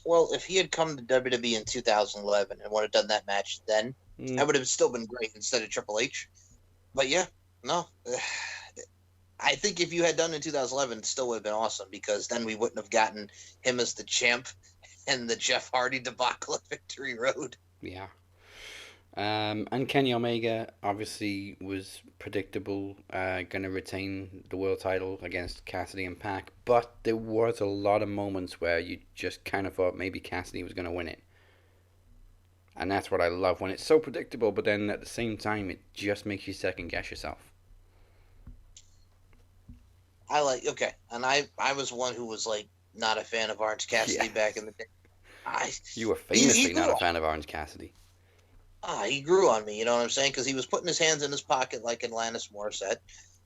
Well, if he had come to WWE in 2011 and would have done that match then, that would have still been great instead of Triple H. But yeah, no. I think if you had done it in 2011, it still would have been awesome because then we wouldn't have gotten him as the champ and the Jeff Hardy debacle at Victory Road. yeah. And Kenny Omega obviously was predictable, going to retain the world title against Cassidy and Pac, but there was a lot of moments where you just kind of thought maybe Cassidy was going to win it. And that's what I love when it's so predictable, but then at the same time, it just makes you second guess yourself. And I was one who was like not a fan of Orange Cassidy back in the day. You were famously not a fan of Orange Cassidy. He grew on me, you know what I'm saying? Because he was putting his hands in his pocket like Alanis Morissette,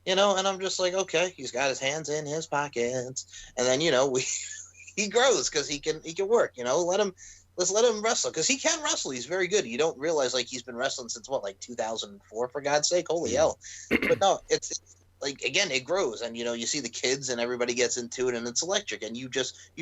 and I'm just like, okay, he's got his hands in his pockets, and then he grows because he can work, let's let him wrestle because he can wrestle. He's very good. You don't realize like he's been wrestling since like 2004 for God's sake, holy hell! But no, it's like again, it grows, and you see the kids and everybody gets into it, and it's electric, and you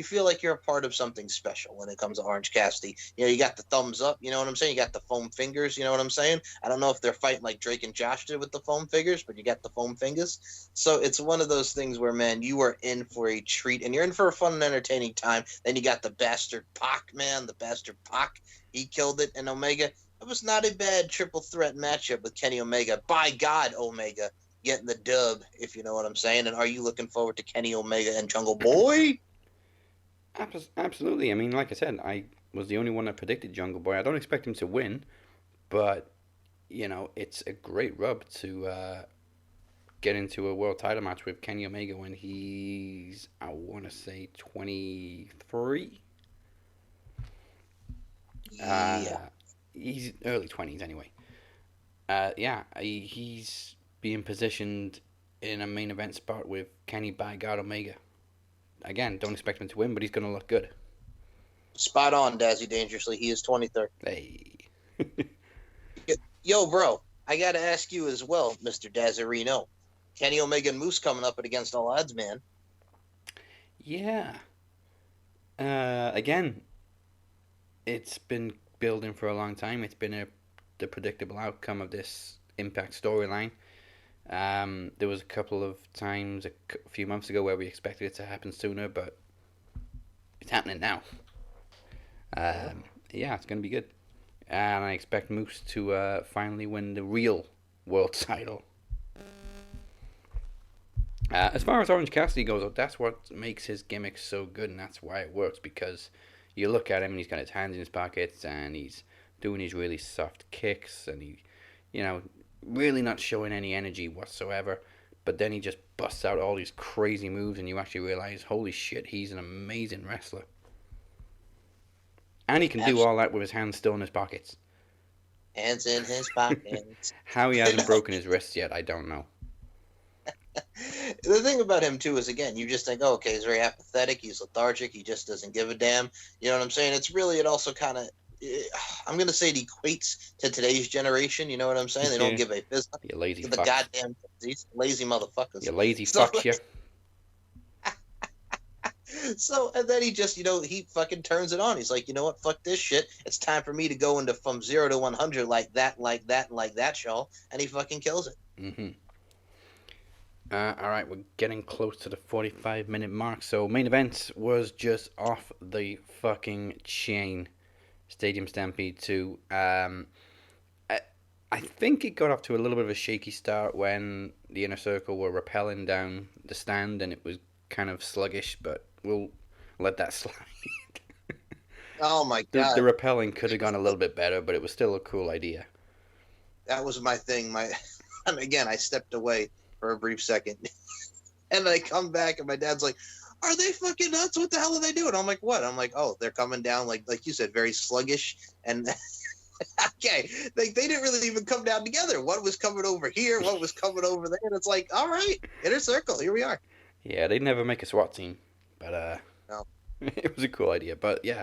feel like you're a part of something special when it comes to Orange Cassidy. You got the thumbs up, you know what I'm saying? You got the foam fingers, you know what I'm saying? I don't know if they're fighting like Drake and Josh did with the foam fingers, but you got the foam fingers. So it's one of those things where, man, you are in for a treat, and you're in for a fun and entertaining time. Then you got the bastard Pac, man, the bastard Pac. He killed it, and Omega. It was not a bad triple threat matchup with Kenny Omega. By God, Omega getting the dub, if you know what I'm saying. And are you looking forward to Kenny Omega and Jungle Boy? Absolutely. I mean, like I said, I was the only one that predicted Jungle Boy. I don't expect him to win, but it's a great rub to get into a world title match with Kenny Omega when he's, I want to say, 23. Yeah. He's early 20s anyway. He's being positioned in a main event spot with Kenny by God Omega. Again, don't expect him to win, but he's going to look good. Spot on, Dazzy Dangerously. He is 23rd. Hey. Yo, bro, I got to ask you as well, Mr. Dazzarino. Kenny Omega and Moose coming up against all odds, man. Yeah. Again, it's been building for a long time. It's been the predictable outcome of this Impact storyline. There was a couple of times a few months ago where we expected it to happen sooner, but it's happening now. It's going to be good. And I expect Moose to finally win the real world title. As far as Orange Cassidy goes, that's what makes his gimmick so good, and that's why it works, because you look at him and he's got his hands in his pockets and he's doing his really soft kicks and he, really not showing any energy whatsoever, but then he just busts out all these crazy moves and you actually realize, holy shit, he's an amazing wrestler. And he can do all that with his hands still in his pockets. Hands in his pockets. How he hasn't broken his wrists yet, I don't know. The thing about him too is, again, you just think, oh, okay, he's very apathetic, he's lethargic, he just doesn't give a damn. You know what I'm saying? It also kind of, I'm going to say it equates to today's generation. You know what I'm saying? They don't give a fizz. You lazy the fucks. goddamn these lazy motherfuckers. You lazy fucks, you. So, and then he just, he fucking turns it on. He's like, you know what? Fuck this shit. It's time for me to go into from 0 to 100 like that, y'all. And he fucking kills it. Mm-hmm. All right, we're getting close to the 45-minute mark. So, main event was just off the fucking chain. Stadium Stampede 2. I think it got off to a little bit of a shaky start when the Inner Circle were rappelling down the stand, and it was kind of sluggish, but we'll let that slide. Oh my god. The rappelling could have gone a little bit better, but it was still a cool idea. That was my thing. And again, I stepped away for a brief second. And I come back and my dad's like, are they fucking nuts? What the hell are they doing? I'm like, what? I'm like, oh, they're coming down like you said, very sluggish. And okay, they didn't really even come down together. What was coming over here? What was coming over there? And it's like, all right, Inner Circle, here we are. Yeah, they'd never make a SWAT team, but no. It was a cool idea. But yeah,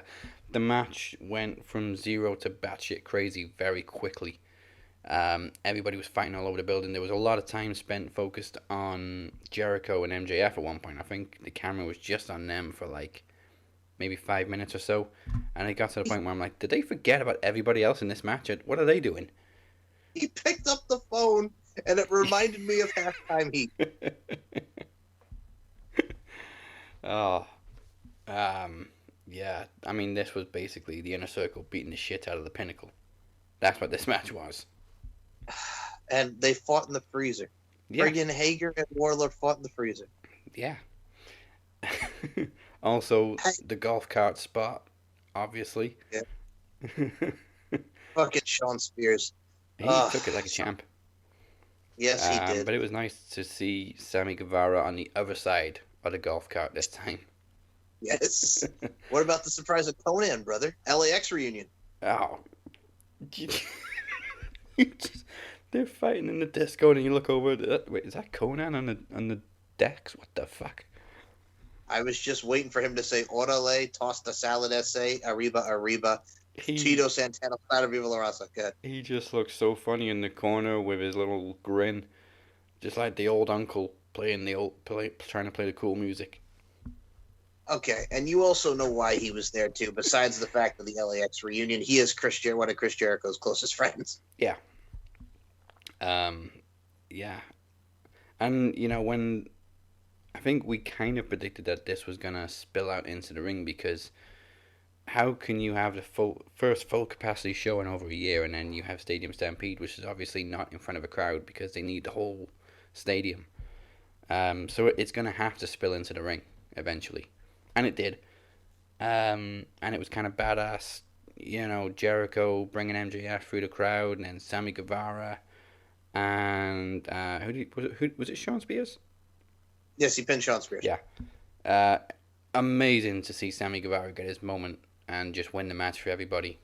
the match went from 0 to batshit crazy very quickly. Everybody was fighting all over the building. There was a lot of time spent focused on Jericho and MJF at one point. I think the camera was just on them for like maybe 5 minutes or so. And it got to the point where I'm like, did they forget about everybody else in this match? What are they doing? He picked up the phone, and it reminded me of Halftime Heat. Oh, yeah. I mean, this was basically the Inner Circle beating the shit out of the Pinnacle. That's what this match was. And they fought in the freezer. Yeah. Friggin' Hager and Warlord fought in the freezer. Yeah. Also, the golf cart spot, obviously. Yeah. Fucking Sean Spears. He took it like a champ. Yes, he did. But it was nice to see Sammy Guevara on the other side of the golf cart this time. Yes. What about the surprise of Conan, brother? LAX reunion. Oh. They're fighting in the disco, and you look over. Wait, is that Conan on the decks? What the fuck? I was just waiting for him to say "Orale, toss the salad, essay, arriba, arriba." Tito Santana, Plata Viva La Raza. Good. He just looks so funny in the corner with his little grin, just like the old uncle trying to play the cool music. Okay, and you also know why he was there too. Besides the fact of the LAX reunion, he is one of Chris Jericho's closest friends. Yeah. Yeah. And when I think we kind of predicted that this was gonna spill out into the ring, because how can you have the first full capacity show in over a year, and then you have Stadium Stampede, which is obviously not in front of a crowd because they need the whole stadium. So it's gonna have to spill into the ring eventually, and it did. And it was kind of badass, Jericho bringing MJF through the crowd, and then Sammy Guevara, and who was it? Sean Spears? Yes, he pinned Sean Spears. Yeah. Amazing to see Sammy Guevara get his moment and just win the match for everybody.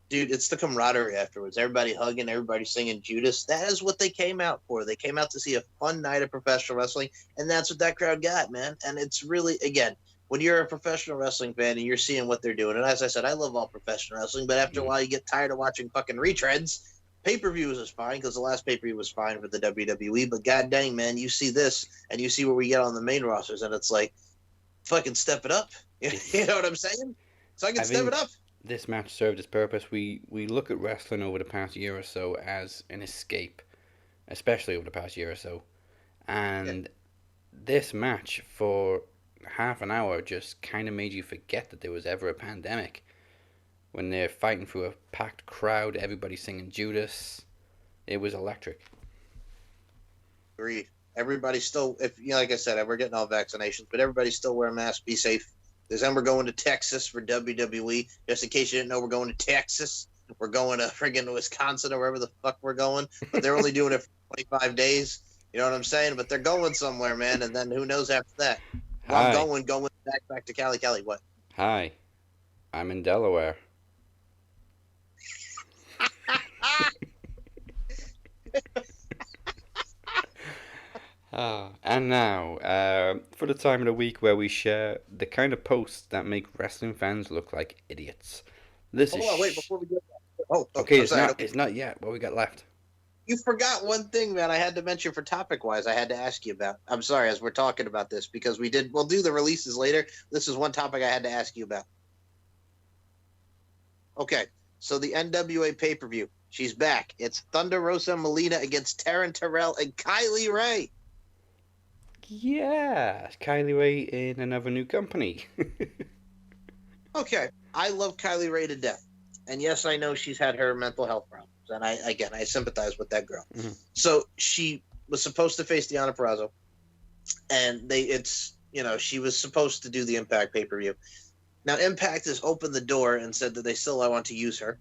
Dude, it's the camaraderie afterwards. Everybody hugging, everybody singing Judas. That is what they came out for. They came out to see a fun night of professional wrestling, and that's what that crowd got, man. And it's really, again, when you're a professional wrestling fan and you're seeing what they're doing, and as I said, I love all professional wrestling, but after a while you get tired of watching fucking retreads. Pay-per-views is fine, because the last pay-per-view was fine for the WWE, but god dang, man, you see this, and you see where we get on the main rosters, and it's like, fucking step it up. You know what I'm saying? So I can step it up. This match served its purpose. We look at wrestling over the past year or so as an escape, especially over the past year or so. And this match for half an hour just kind of made you forget that there was ever a pandemic. When they're fighting through a packed crowd, everybody singing Judas. It was electric. Agreed. Everybody's still, like I said, we're getting all vaccinations, but everybody's still wearing masks. Be safe. Then we're going to Texas for WWE. Just in case you didn't know, we're going to Texas. We're going to friggin' Wisconsin or wherever the fuck we're going. But they're only doing it for 25 days. You know what I'm saying? But they're going somewhere, man. And then who knows after that? Hi. I'm going back to Cali. Cali, what? Hi. I'm in Delaware. And now, for the time of the week where we share the kind of posts that make wrestling fans look like idiots. Hold on, wait, before we get that. Okay, it's not yet. What we got left? You forgot one thing, man. I had to mention for topic-wise. I had to ask you about. I'm sorry, as we're talking about this, because we'll do the releases later. This is one topic I had to ask you about. Okay, so the NWA pay-per-view. She's back. It's Thunder Rosa Molina against Taryn Terrell and Kylie Ray. Yeah, Kylie Ray in another new company. Okay, I love Kylie Ray to death. And yes, I know she's had her mental health problems. And I sympathize with that girl. Mm-hmm. So she was supposed to face Deonna Purrazzo. And she was supposed to do the Impact pay-per-view. Now, Impact has opened the door and said that they still want to use her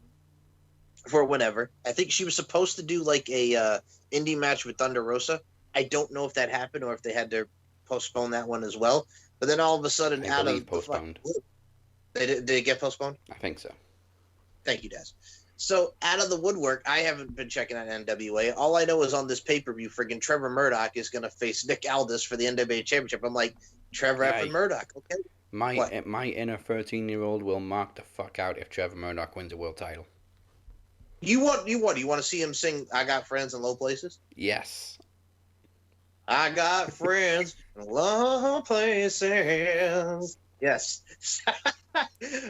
for whenever. I think she was supposed to do like a indie match with Thunder Rosa. I don't know if that happened or if they had to postpone that one as well. But then all of a sudden, postponed. Did it get postponed? I think so. Thank you, Des. So out of the woodwork, I haven't been checking out NWA. All I know is on this pay-per-view, friggin' Trevor Murdoch is going to face Nick Aldis for the NWA Championship. I'm like, Trevor after Murdoch, okay? My inner 13-year-old will mark the fuck out if Trevor Murdoch wins a world title. You want to see him sing "I Got Friends in Low Places"? Yes. I got friends in low places. Yes.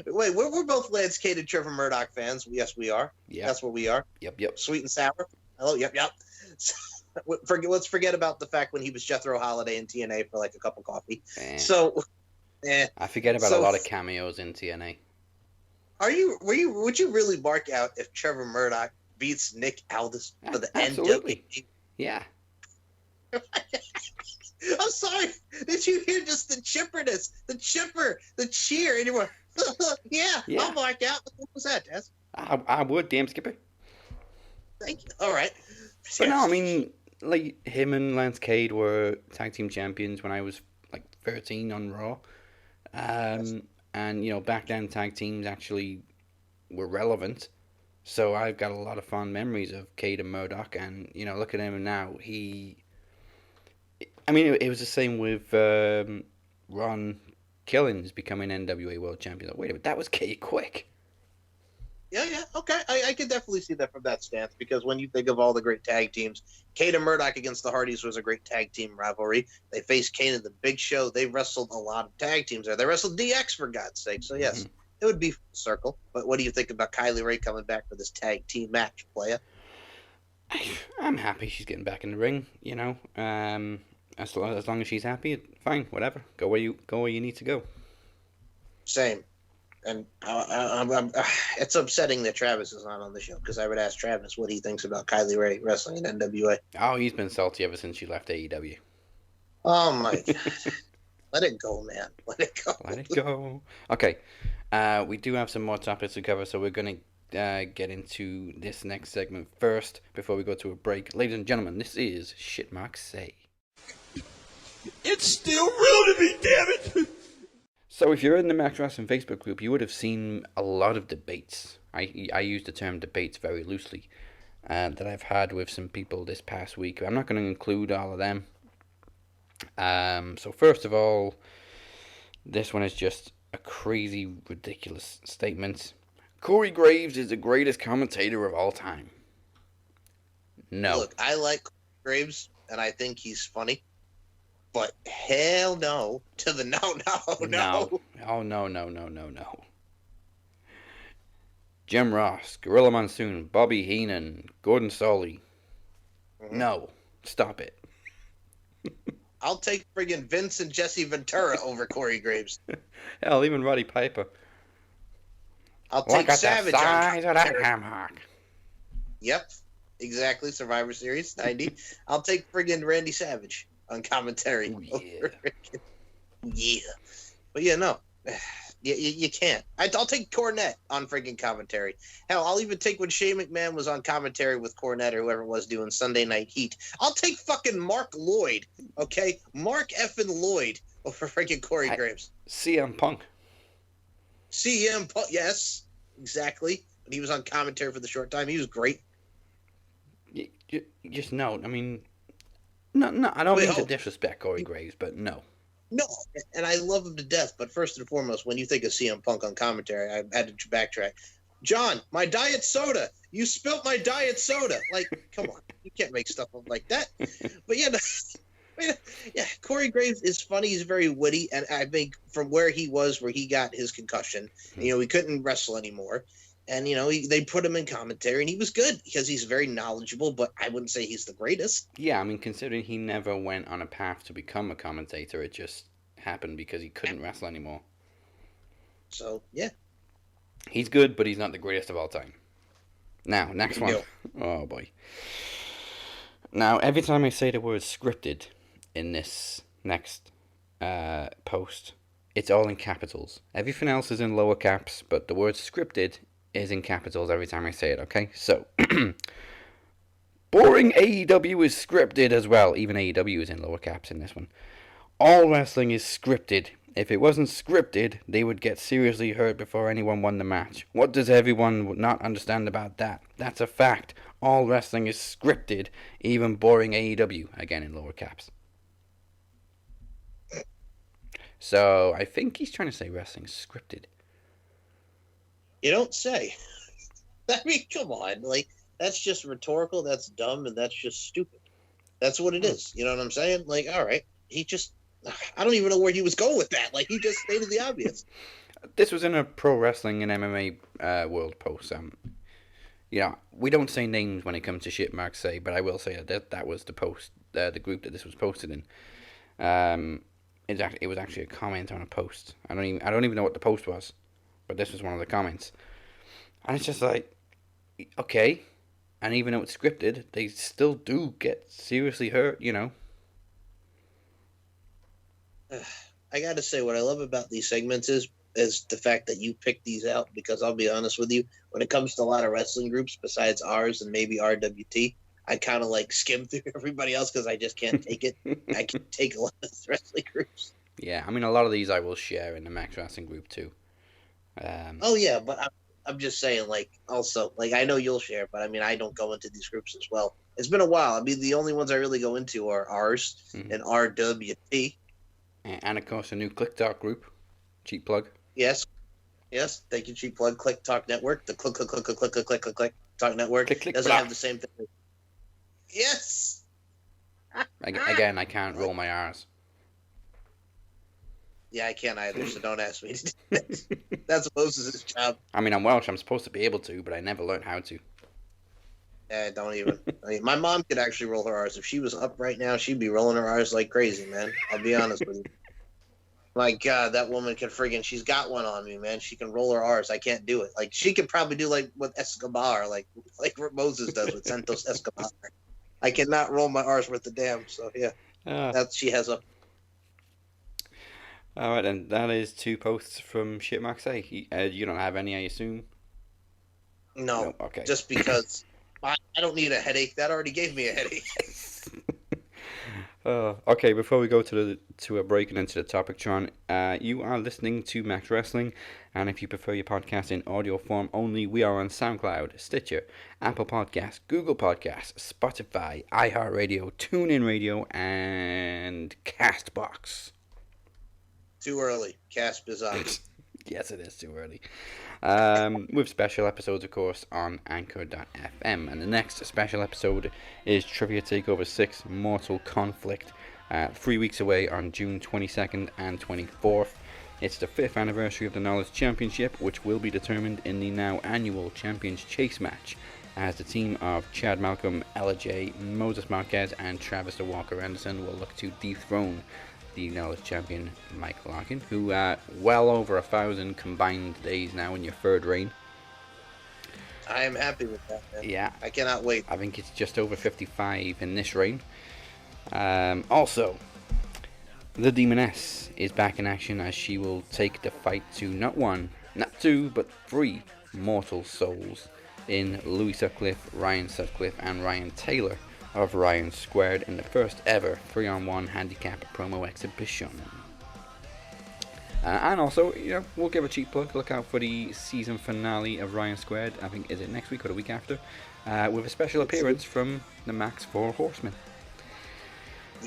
Wait, we're both Lance Cade and Trevor Murdoch fans. Yes, we are. Yeah. That's what we are. Yep. Sweet and sour. Hello. Yep. Let's forget about the fact when he was Jethro Holiday in TNA for like a cup of coffee. So, I forget about a lot of cameos in TNA. Would you really mark out if Trevor Murdoch beats Nick Aldis for the Absolutely. NWA? Yeah. I'm sorry. Did you hear just the chipperness, the cheer? And you were, yeah, I'll mark out. What was that, Des? I would, damn Skipper. Thank you. All right. But no, I mean, like, him and Lance Cade were tag team champions when I was like 13 on Raw. And, you know, back then tag teams actually were relevant. So I've got a lot of fond memories of Cade and Murdoch. And, you know, look at him now. I mean, it was the same with Ron Killings becoming NWA World Champion. Like, wait a minute, that was Cade quick. Yeah, okay. I can definitely see that from that stance, because when you think of all the great tag teams, Cade and Murdoch against the Hardys was a great tag team rivalry. They faced Kane in the Big Show. They wrestled a lot of tag teams there. They wrestled DX, for God's sake. So, yes, it would be full circle. But what do you think about Kylie Ray coming back for this tag team match, playa? I'm happy she's getting back in the ring, you know. As long as she's happy, fine, whatever. Go where you need to go. Same. And it's upsetting that Travis is not on the show, because I would ask Travis what he thinks about Kylie Ray wrestling in NWA. Oh, he's been salty ever since she left AEW. Oh, my God. Let it go, man. Let it go. Let it go. Okay. We do have some more topics to cover, so we're going to get into this next segment first before we go to a break. Ladies and gentlemen, this is Shit Mark Say. It's still real to me, damn it! So if you're in the Max Wrestling Facebook group, you would have seen a lot of debates. I use the term debates very loosely, that I've had with some people this past week. I'm not going to include all of them. So first of all, this one is just a crazy, ridiculous statement. Corey Graves is the greatest commentator of all time. No. Look, I like Graves, and I think he's funny. But hell no to the no. Oh, no. Jim Ross, Gorilla Monsoon, Bobby Heenan, Gordon Soley. No. Stop it. I'll take friggin' Vince and Jesse Ventura over Corey Graves. Hell, even Roddy Piper. I'll take Savage. Look at the size of that hammock. Yep, exactly. Survivor Series 90. I'll take friggin' Randy Savage on commentary. Ooh, yeah. Yeah. But yeah, no. You can't. I'll take Cornette on friggin' commentary. Hell, I'll even take when Shane McMahon was on commentary with Cornette or whoever it was doing Sunday Night Heat. I'll take fucking Mark Lloyd, okay? Mark effing Lloyd over friggin' Corey Graves. CM Punk. CM Punk, yes, exactly. When he was on commentary for the short time, he was great. You just no. I mean, no. I don't mean to disrespect Corey Graves, but no. No, and I love him to death. But first and foremost, when you think of CM Punk on commentary, I had to backtrack. John, my diet soda. You spilt my diet soda. Like, come on, you can't make stuff up like that. But yeah, Corey Graves is funny. He's very witty, and I think from where he got his concussion, he couldn't wrestle anymore. And, they put him in commentary, and he was good because he's very knowledgeable, but I wouldn't say he's the greatest. Yeah, I mean, considering he never went on a path to become a commentator, it just happened because he couldn't wrestle anymore. So, yeah. He's good, but he's not the greatest of all time. Now, next one. Oh, boy. Now, every time I say the word scripted in this next post, it's all in capitals. Everything else is in lower caps, but the word scripted is in capitals every time I say it, okay? So, boring AEW is scripted as well. Even AEW is in lower caps in this one. All wrestling is scripted. If it wasn't scripted, they would get seriously hurt before anyone won the match. What does everyone not understand about that? That's a fact. All wrestling is scripted, even boring AEW, again in lower caps. So, I think he's trying to say wrestling is scripted. You don't say. I mean, come on. Like, that's just rhetorical, that's dumb, and that's just stupid. That's what it is. You know what I'm saying? Like, all right. I don't even know where he was going with that. Like, he just stated the obvious. This was in a pro wrestling and MMA world post. We don't say names when it comes to shit Mark say, but I will say that was the post, the group that this was posted in. It was actually a comment on a post. I don't even know what the post was, but this was one of the comments, and it's just like, okay, and even though it's scripted, they still do get seriously hurt, I got to say, what I love about these segments is the fact that you picked these out, because I'll be honest with you, when it comes to a lot of wrestling groups besides ours and maybe RWT, I kind of like skim through everybody else because I just can't take it. I can take a lot of wrestling groups. Yeah, I mean, a lot of these I will share in the Max Wrestling group too. Oh yeah, but I'm just saying, like, also, like, I know you'll share, but I mean, I don't go into these groups as well. It's been a while. I mean, the only ones I really go into are ours and RWT. And of course, a new Click Talk group. Cheap plug. Yes. Thank you, cheap plug. Click Talk Network. The click Talk Network Click, doesn't blah. have the same thing. Yes. Again, I can't roll my R's. Yeah, I can't either, so don't ask me. That's Moses' job. I mean, I'm Welsh. I'm supposed to be able to, but I never learned how to. Yeah, don't even. I mean, my mom could actually roll her R's. If she was up right now, she'd be rolling her R's like crazy, man. I'll be honest with you. My God, that woman can she's got one on me, man. She can roll her R's. I can't do it. Like, she could probably do like what Escobar, like what Moses does with Santos Escobar. I cannot roll my R's with the damn. So yeah, she has a. All right, and that is 2 posts from Shit Mark Say. You don't have any, I assume? No, okay. Just because I don't need a headache. That already gave me a headache. Okay, before we go to a break and into the topic, Tron, you are listening to Max Wrestling, and if you prefer your podcast in audio form only, we are on SoundCloud, Stitcher, Apple Podcasts, Google Podcasts, Spotify, iHeartRadio, TuneIn Radio, and Castbox. Too early. Casp is on. Yes, it is too early. With special episodes, of course, on Anchor.fm. And the next special episode is Trivia Takeover 6 Mortal Conflict, 3 weeks away on June 22nd and 24th. It's the 5th anniversary of the Knowledge Championship, which will be determined in the now annual Champions Chase match, as the team of Chad Malcolm, Ella J, Moses Marquez, and Travis the Walker Anderson will look to dethrone the Knowledge Champion Mike Larkin, who well over 1,000 combined days now in your 3rd reign. I am happy with that, man. Yeah. I cannot wait. I think it's just over 55 in this reign. Also, the Demoness is back in action, as she will take the fight to not 1, not 2, but 3 mortal souls in Louis Sutcliffe, Ryan Sutcliffe, and Ryan Taylor of Ryan Squared in the first ever 3-on-1 handicap promo exhibition. And also, we'll give a cheap plug. Look out for the season finale of Ryan Squared. I think, is it next week or the week after? With a special appearance from the Max 4 Horsemen.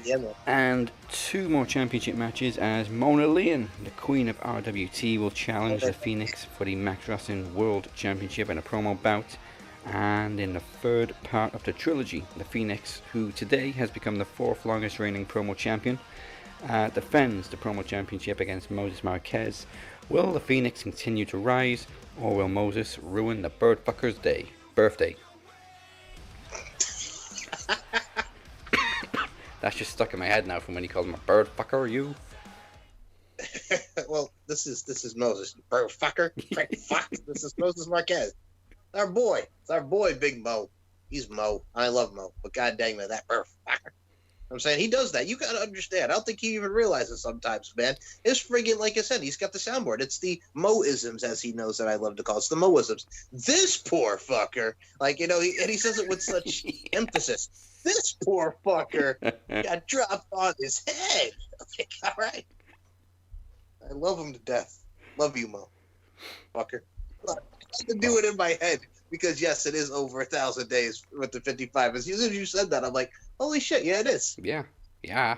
Yeah, man. And 2 more championship matches, as Mona Leon, the Queen of RWT, will challenge the Phoenix for the Max Wrestling World Championship in a promo bout. And in the 3rd part of the trilogy, the Phoenix, who today has become the 4th longest reigning promo champion, defends the promo championship against Moses Marquez. Will the Phoenix continue to rise, or will Moses ruin the birdfucker's birthday? That's just stuck in my head now from when he called him a birdfucker. You? Well, this is Moses, birdfucker. Fuck. This is Moses Marquez. Our boy. It's our boy, Big Mo. He's Mo. I love Mo. But god dang it, that fucker. I'm saying, he does that. You gotta understand. I don't think he even realizes sometimes, man. It's friggin', like I said, he's got the soundboard. It's the Mo-isms, as he knows that I love to call it. It's the Mo-isms. This poor fucker. Like, and he says it with such emphasis. This poor fucker got dropped on his head. Like, all right. I love him to death. Love you, Mo. Fucker. I can do it in my head because, yes, it is over 1,000 days with the 55. As soon as you said that, I'm like, holy shit, yeah, it is. Yeah. I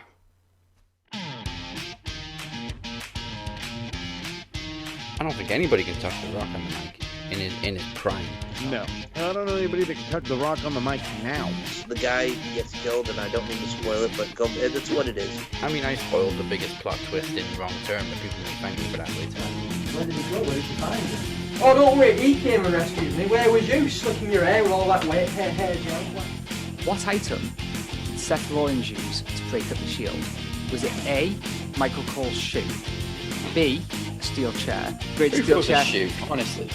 don't think anybody can touch The Rock on the mic. in his prime. No. I don't know anybody that can touch The Rock on the mic now. The guy gets killed, and I don't mean to spoil it, but it's what it is. I mean, I spoiled the biggest plot twist in Wrong Turn, but people will thank me for that later. Where did he go? Where did you find him? Oh, don't worry, he came and rescued me. Where was you, slicking your hair with all that wet hair gel? What item did Seth Rollins use to break up the Shield? Was it A, Michael Cole's shoe, B, a steel chair, great steel chair, Shoot, honestly.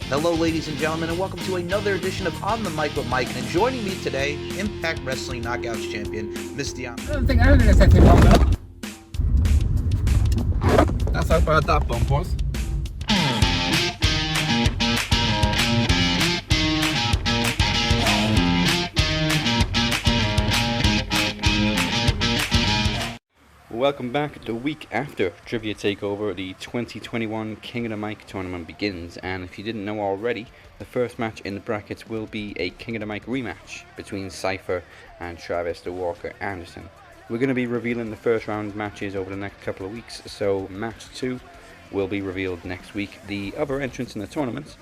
Hello, ladies and gentlemen, and welcome to another edition of On the Mic with Mike. And joining me today, Impact Wrestling Knockouts champion, Miss Dion. I don't think I said him wrong though. That's how bad that bump was. Welcome back. The week after Trivia Takeover, the 2021 King of the Mic tournament begins, and if you didn't know already, the first match in the brackets will be a King of the Mic rematch between Cypher and Travis the Walker Anderson. We're going to be revealing the first round matches over the next couple of weeks, so match 2 will be revealed next week. The other entrants in the tournament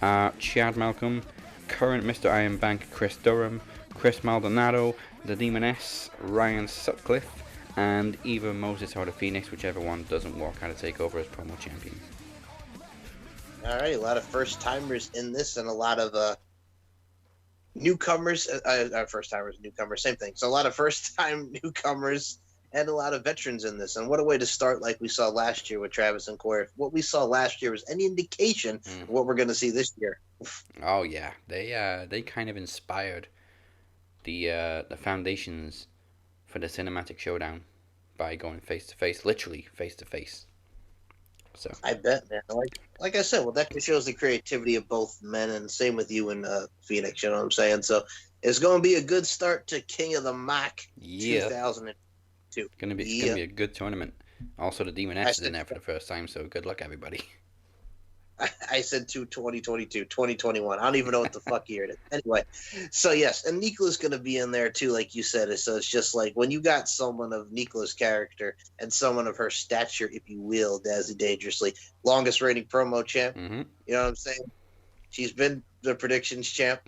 are Chad Malcolm, current Mr. Iron Bank Chris Durham, Chris Maldonado, the Demon S, Ryan Sutcliffe, and either Moses or the Phoenix, whichever one doesn't walk out of Takeover as promo champion. All right, a lot of first timers in this, and a lot of newcomers. First timers, newcomers, same thing. So a lot of first time newcomers and a lot of veterans in this. And what a way to start, like we saw last year with Travis and Corey. If what we saw last year was any indication of what we're going to see this year. Oh yeah, they kind of inspired the foundations for the cinematic showdown by going face to face, literally face to face. So I bet, man. Like I said, well, that shows the creativity of both men, and same with you and Phoenix. You know what I'm saying? So it's going to be a good start to King of the Mic 2002. Gonna be a good tournament. Also, the Demon S is in there for the first time, so good luck, everybody. I said 2022, 2021. I don't even know what the fuck year it is. Anyway, so yes, and Nikola's going to be in there too, like you said. So it's just like when you got someone of Nikola's character and someone of her stature, if you will, Dazzy Dangerously, longest reigning promo champ. Mm-hmm. You know what I'm saying? She's been the predictions champ.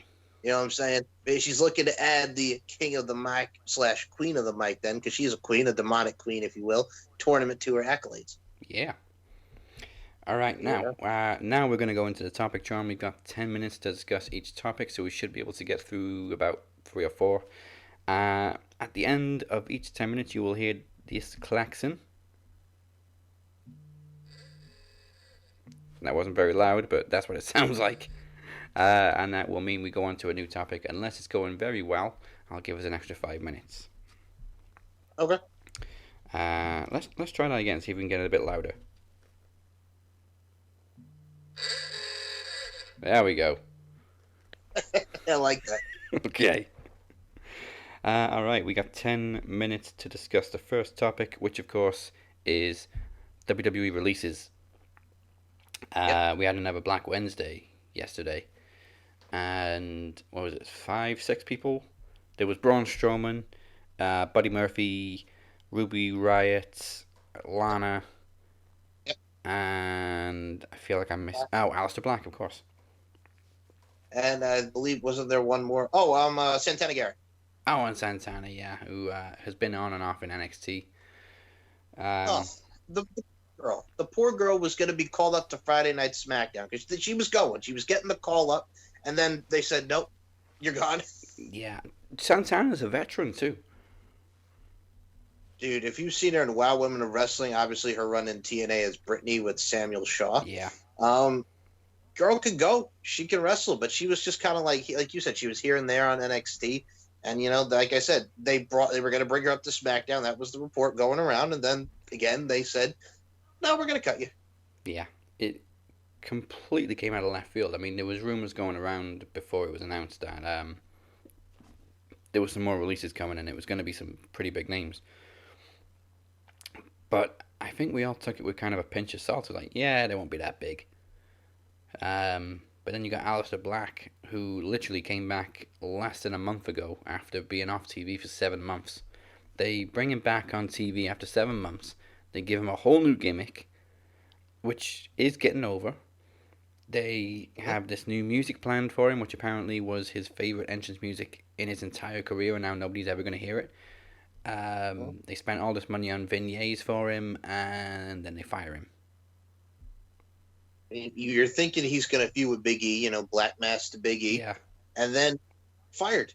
You know what I'm saying? She's looking to add the King of the Mic / Queen of the Mic then, because she's a queen, a demonic queen, if you will, tournament to her accolades. Yeah. All right, now we're going to go into the topic charm. We've got 10 minutes to discuss each topic, so we should be able to get through about 3 or 4. At the end of each 10 minutes, you will hear this klaxon. That wasn't very loud, but that's what it sounds like. And that will mean we go on to a new topic. Unless it's going very well, I'll give us an extra 5 minutes. Okay. Let's try that again, see if we can get it a bit louder. There we go. I like that. Okay. All right, we got 10 minutes to discuss the first topic, which of course is WWE releases. We had another Black Wednesday yesterday, and what was it? 5, 6 people. There was Braun Strowman, Buddy Murphy, Ruby Riott, Lana, and I feel like I missed. Oh, Aleister Black, of course. And I believe, wasn't there one more? Santana Garrett. Oh, and Santana, yeah, who has been on and off in NXT. The poor girl was going to be called up to Friday Night SmackDown because she was going. She was getting the call up, and then they said, nope, you're gone. Yeah, Santana's a veteran, too. Dude, if you've seen her in Wow Women of Wrestling, obviously her run in TNA as Brittany with Samuel Shaw. Yeah. Girl can go. She can wrestle, but she was just kind of like you said, she was here and there on NXT. And, you know, like I said, they were going to bring her up to SmackDown. That was the report going around. And then, again, they said, no, we're going to cut you. Yeah, it completely came out of left field. I mean, there was rumors going around before it was announced that there was some more releases coming, and it was going to be some pretty big names. But I think we all took it with kind of a pinch of salt. Like, yeah, they won't be that big. But then you got Aleister Black, who literally came back less than a month ago after being off TV for 7 months. They bring him back on TV after 7 months. They give him a whole new gimmick, which is getting over. They have this new music planned for him, which apparently was his favorite entrance music in his entire career, and now nobody's ever going to hear it. They spent all this money on vignettes for him, and then they fire him. You're thinking he's going to feud with Big E, Black Mass to Big E, Yeah. and then fired.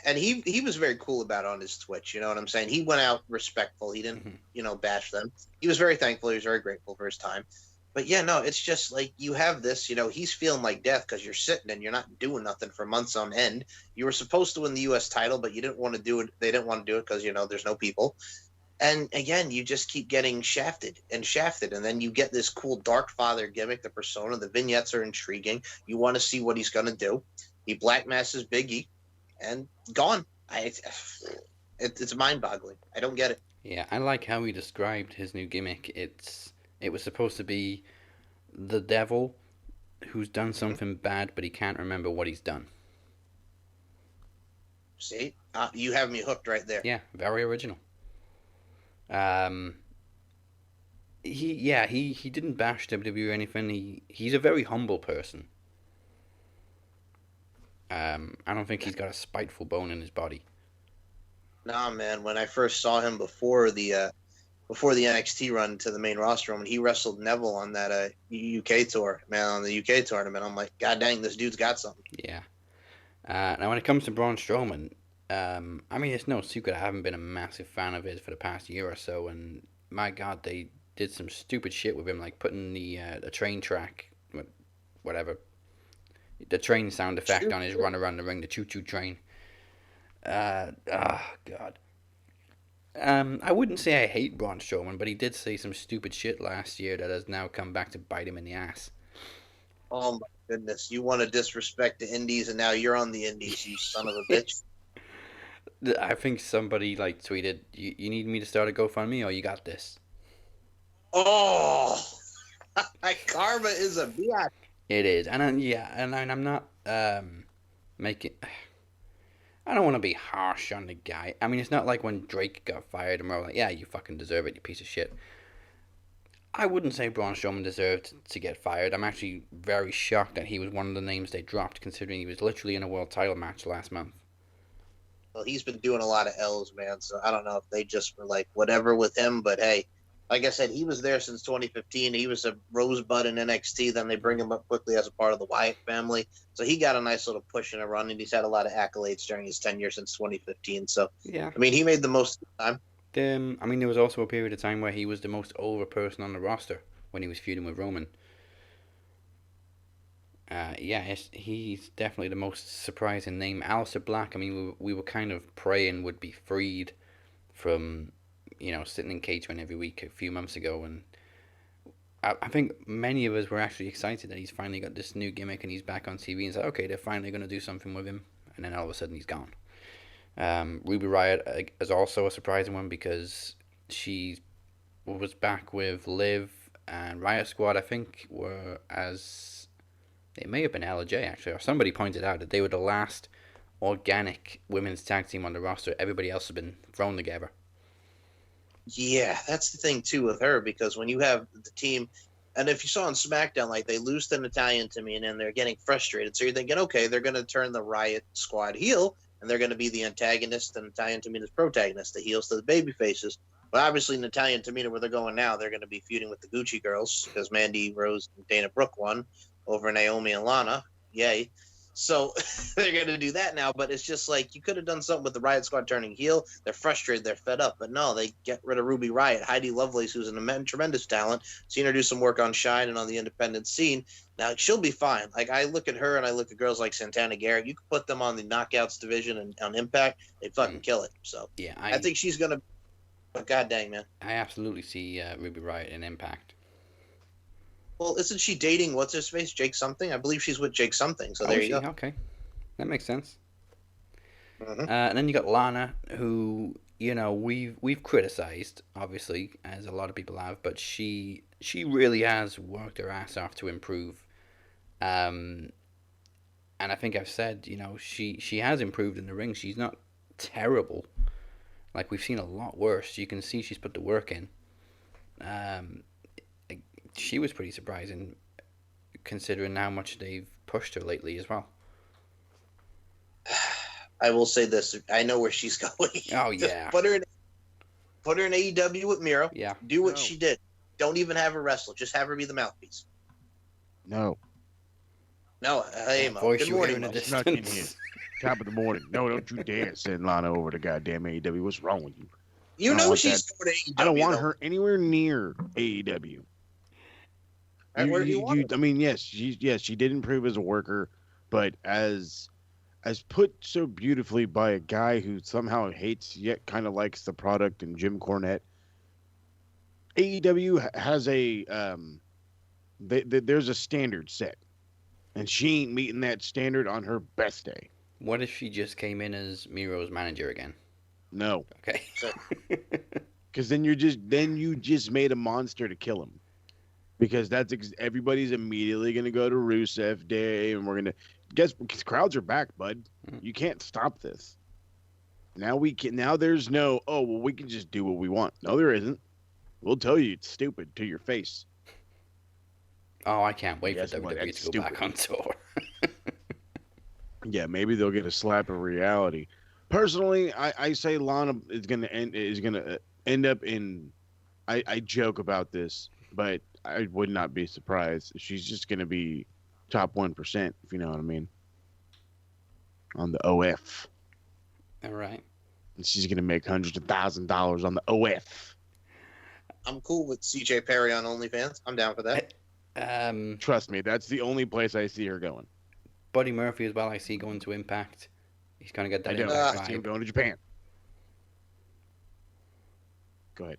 And he was very cool about it on his Twitch. You know what I'm saying? He went out respectful. He didn't, bash them. He was very thankful. He was very grateful for his time. But yeah, no, it's just like you have this, he's feeling like death because you're sitting and you're not doing nothing for months on end. You were supposed to win the U.S. title, but you didn't want to do it. They didn't want to do it because, there's no people. And again, you just keep getting shafted. And then you get this cool Dark Father gimmick, the persona. The vignettes are intriguing. You want to see what he's going to do. He black masses Big E and gone. It's mind-boggling. I don't get it. Yeah, I like how he described his new gimmick. It was supposed to be the devil who's done something bad, but he can't remember what he's done. See? You have me hooked right there. Yeah, very original. He didn't bash WWE or anything. He's a very humble person. I don't think he's got a spiteful bone in his body. Nah, man. When I first saw him before the NXT run to the main roster, when he wrestled Neville on that UK tour, on the UK tournament, I'm like, God dang, this dude's got something. Yeah. Now, when it comes to Braun Strowman, it's no secret I haven't been a massive fan of his for the past year or so, and my God, they did some stupid shit with him, like putting the train track, whatever, the train sound effect on his run around the ring, the choo-choo train. God. I wouldn't say I hate Braun Strowman, but he did say some stupid shit last year that has now come back to bite him in the ass. Oh my goodness. You want to disrespect the indies and now you're on the indies, you son of a bitch. I think somebody tweeted, you need me to start a GoFundMe or you got this? Oh, karma is a bitch. It is. And I'm not making... I don't want to be harsh on the guy. I mean, it's not like when Drake got fired and we're like, yeah, you fucking deserve it, you piece of shit. I wouldn't say Braun Strowman deserved to get fired. I'm actually very shocked that he was one of the names they dropped, considering he was literally in a world title match last month. Well, he's been doing a lot of L's, man, so I don't know if they just were like, whatever with him, but hey, like I said, he was there since 2015. He was a rosebud in NXT. Then they bring him up quickly as a part of the Wyatt family. So he got a nice little push and a run, and he's had a lot of accolades during his tenure since 2015. So, yeah. I mean, he made the most of the time. There was also a period of time where he was the most over person on the roster when he was feuding with Roman. He's definitely the most surprising name. Aleister Black, I mean, we were kind of praying would be freed from... sitting in catering every week a few months ago, and I think many of us were actually excited that he's finally got this new gimmick and he's back on TV and said, okay, they're finally going to do something with him, and then all of a sudden he's gone. Ruby Riott is also a surprising one because she was back with Liv and Riot Squad, I think, it may have been LJ actually, or somebody pointed out that they were the last organic women's tag team on the roster. Everybody else has been thrown together. Yeah, that's the thing too with her, because when you have the team, and if you saw on SmackDown, they lose to Natalya and Tamina and they're getting frustrated. So you're thinking, okay, they're going to turn the Riot Squad heel and they're going to be the antagonist and Natalya and Tamina's protagonist, the heels to the baby faces. But obviously Natalya and Tamina, where they're going now, they're going to be feuding with the Gucci girls because Mandy Rose and Dana Brooke won over Naomi and Lana. Yay. So they're going to do that now, but it's just like you could have done something with the Riot Squad turning heel. They're frustrated, they're fed up, but no, they get rid of Ruby Riott. Heidi Lovelace, who's an tremendous talent, seen her do some work on Shine and on the independent scene. Now, she'll be fine. I look at her and I look at girls like Santana Garrett. You could put them on the Knockouts division and on Impact, they'd fucking kill it. So yeah, I think she's going to, but god dang, man. I absolutely see Ruby Riott in Impact. Well, isn't she dating what's his face, Jake something? I believe she's with Jake something. So there you go. Okay, that makes sense. Mm-hmm. And then you got Lana, who we've criticized, obviously, as a lot of people have, but she really has worked her ass off to improve. And I think I've said, she has improved in the ring. She's not terrible. Like, we've seen a lot worse. You can see she's put the work in. She was pretty surprising. considering how much they've pushed her lately as well. I will say this: I know where she's going. Oh Just yeah, put her in AEW with Miro. yeah. Do what she did. Don't even have her wrestle. Just have her be the mouthpiece. No. No, hey, Mo. Voice Good you hear morning, in the Mo. Snuck in here. distance. Top of the morning. No, don't you dare send Lana over to goddamn AEW. What's wrong with you? You I don't know want she's that. going to AEW. I don't want though. her anywhere near AEW. Right, where do you want her? I mean, yes, she did improve as a worker, but as put so beautifully by a guy who somehow hates yet kind of likes the product, and Jim Cornette. AEW has a there's a standard set, and she ain't meeting that standard on her best day. What if she just came in as Miro's manager again? No, Okay. because then you just made a monster to kill him. Because everybody's immediately gonna go to Rusev Day, and we're gonna because crowds are back, bud. You can't stop this. Now there's no we can just do what we want. No, there isn't. We'll tell you it's stupid to your face. Oh, I can't wait Yes, for what, WWE that's to go back stupid. on tour. Yeah, maybe they'll get a slap of reality. Personally, I say Lana is gonna end up in. I joke about this, but I would not be surprised. She's just gonna be top 1%, if you know what I mean. On the OF. All right. And she's gonna make hundreds of $1,000s on the OF. I'm cool with CJ Perry on OnlyFans. I'm down for that. Trust me, that's the only place I see her going. Buddy Murphy as well. I see going to Impact. He's gonna get that I don't. Impact I see him vibe. going to Japan. Go ahead.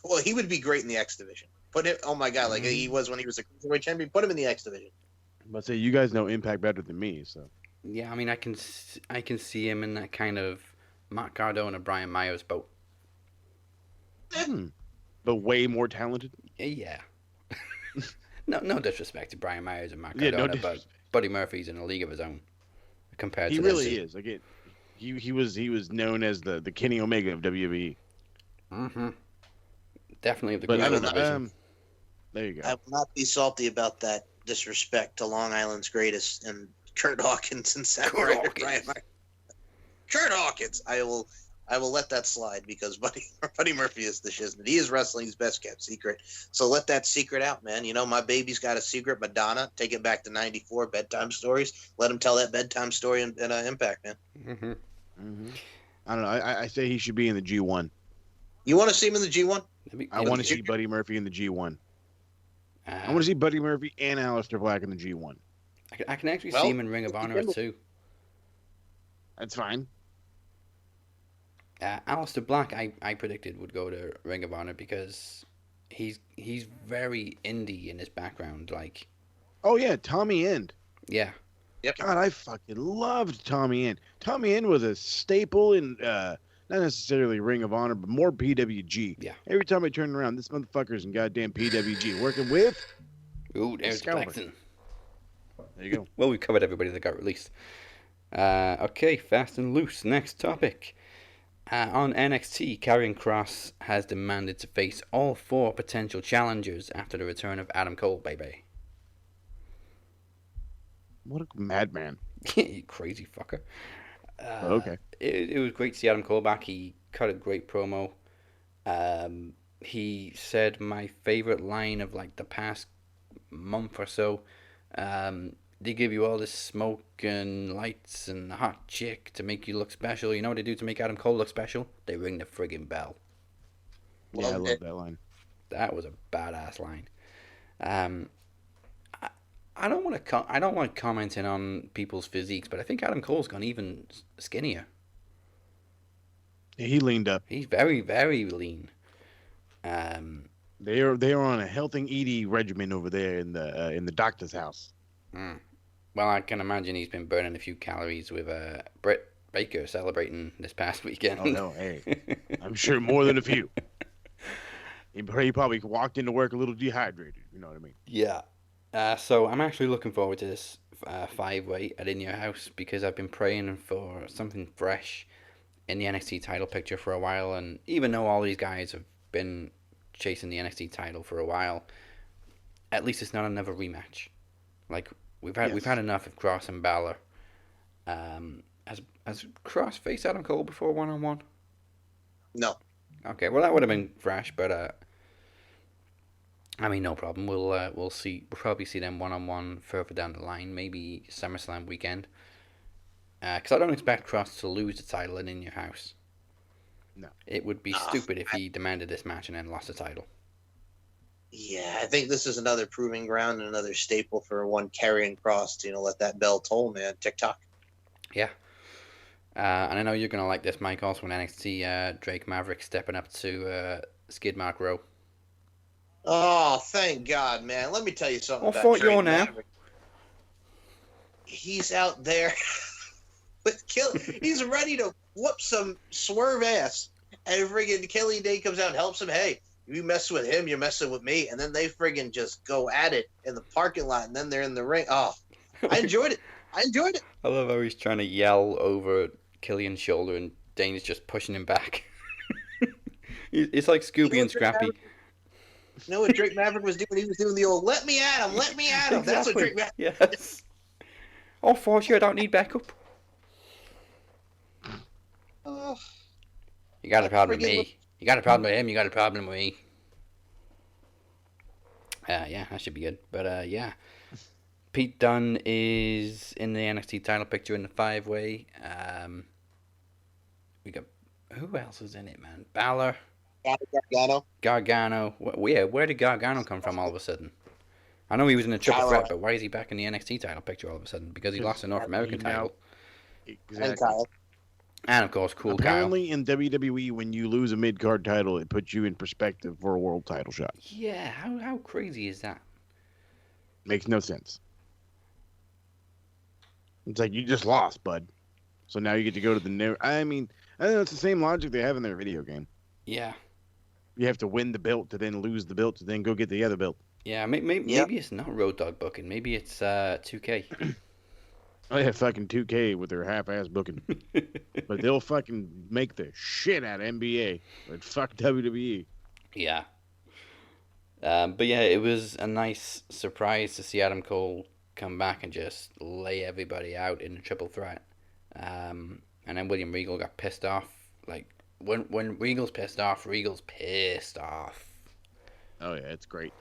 Well, he would be great in the X division. Put him. Oh my god, like he was when he was a cruiserweight champion. Put him in the X division. But say you guys know Impact better than me, so. Yeah, I mean, I can see him in that kind of Matt Cardona, Brian Myers boat. But way more talented. Yeah. no disrespect to Brian Myers and Matt Yeah, no Cardona, but disrespect. Buddy Murphy's in a league of his own compared He to really them two. is. Like he was known as the Kenny Omega of WWE. Mm-hmm. Definitely of the But I don't cruiserweight know. division. There you go. I will not be salty about that disrespect to Long Island's greatest and Kurt Hawkins and Samurai Brian Myers. Kurt Hawkins. I will let that slide because Buddy Murphy is the shiznit. He is wrestling's best kept secret. So let that secret out, man. You know, my baby's got a secret. Madonna, take it back to '94 bedtime stories. Let him tell that bedtime story in Impact, man. Mm-hmm. I don't know. I say he should be in the G1. You want to see him in the G1? I want to see Buddy Murphy in the G1. I want to see Buddy Murphy and Aleister Black in the G1. I can actually see him in Ring of Honor too. That's fine. Aleister Black, I predicted would go to Ring of Honor because he's very indie in his background. Like, Oh yeah, Tommy End. yeah, Yep. God, I fucking loved Tommy End. Tommy End was a staple in not necessarily Ring of Honor, but more PWG. Yeah. Every time I turn around, this motherfucker's in goddamn PWG working with. ooh, there's Excalibur. Blackson. There you go. Well, we covered everybody that got released. Okay, fast and loose. Next topic. On NXT, Karrion Kross has demanded to face all 4 potential challengers after the return of Adam Cole, baby. What a madman. You crazy fucker. Okay. It was great to see Adam Cole back. He cut a great promo. He said my favorite line of like the past month or so. They give you all this smoke and lights and a hot chick to make you look special. You know what they do to make Adam Cole look special? They ring the friggin' bell. Yeah, I love that line. That was a badass line. I don't want commenting on people's physiques, but I think Adam Cole's gone even skinnier. Yeah, he leaned up. He's very, very lean. They are on a health and eating regimen over there in the doctor's house. Well, I can imagine he's been burning a few calories with Britt Baker celebrating this past weekend. Oh no, hey, I'm sure more than a few. He probably walked into work a little dehydrated. You know what I mean? Yeah. So I'm actually looking forward to this 5-way at In Your House because I've been praying for something fresh in the NXT title picture for a while, and even though all these guys have been chasing the NXT title for a while, at least it's not another rematch. Like we've had enough of Kross and Balor. Has Kross faced Adam Cole before 1-on-1? No. Okay, well that would have been fresh, but I mean no problem. We'll see. We'll probably see them 1-on-1 further down the line, maybe SummerSlam weekend. Because I don't expect Kross to lose the title in your house. No. It would be stupid if he demanded this match and then lost the title. Yeah, I think this is another proving ground and another staple for one Karrion Kross to, let that bell toll, man. TikTok. Yeah. And I know you're going to like this, Mike, also in NXT, Drake Maverick stepping up to Skid Mark Row. Oh, thank God, man. Let me tell you something about fought Drake you now. Maverick. He's out there with he's ready to whoop some swerve ass. And friggin' Kelly Day comes out and helps him. Hey, you mess with him, you're messing with me. And then they friggin' just go at it in the parking lot, and then they're in the ring. Oh, I enjoyed it. I love how he's trying to yell over Killian's shoulder and Dane's just pushing him back. It's like Scooby and Scrappy. You know what Drake Maverick was doing? He was doing the old, let me at him. Exactly. That's what Drake Maverick Yes. Oh, for sure, I don't need backup. Oh, You got a problem with me. You got a problem with him, you got a problem with me. Yeah, that should be good. But, yeah. Pete Dunne is in the NXT title picture in the 5-way. We got... Who else is in it, man? Balor. Gargano. Where did Gargano come from all of a sudden? I know he was in a triple threat, but why is he back in the NXT title picture all of a sudden? Because he lost the North American title. Exactly. And of course, cool Apparently in WWE, when you lose a mid-card title, it puts you in perspective for a world title shot. Yeah, how crazy is that? Makes no sense. It's like, you just lost, bud. So now you get to go to the new... I mean, I know it's the same logic they have in their video game. Yeah. You have to win the belt to then lose the belt to then go get the other belt. Yeah, maybe it's not Road Dogg booking. Maybe it's 2K. Oh yeah, fucking 2K with their half-ass booking. But they'll fucking make the shit out of NBA. But fuck WWE. Yeah. But yeah, it was a nice surprise to see Adam Cole come back and just lay everybody out in a triple threat. And then William Regal got pissed off. Like, when Regal's pissed off, Regal's pissed off. Oh yeah, it's great.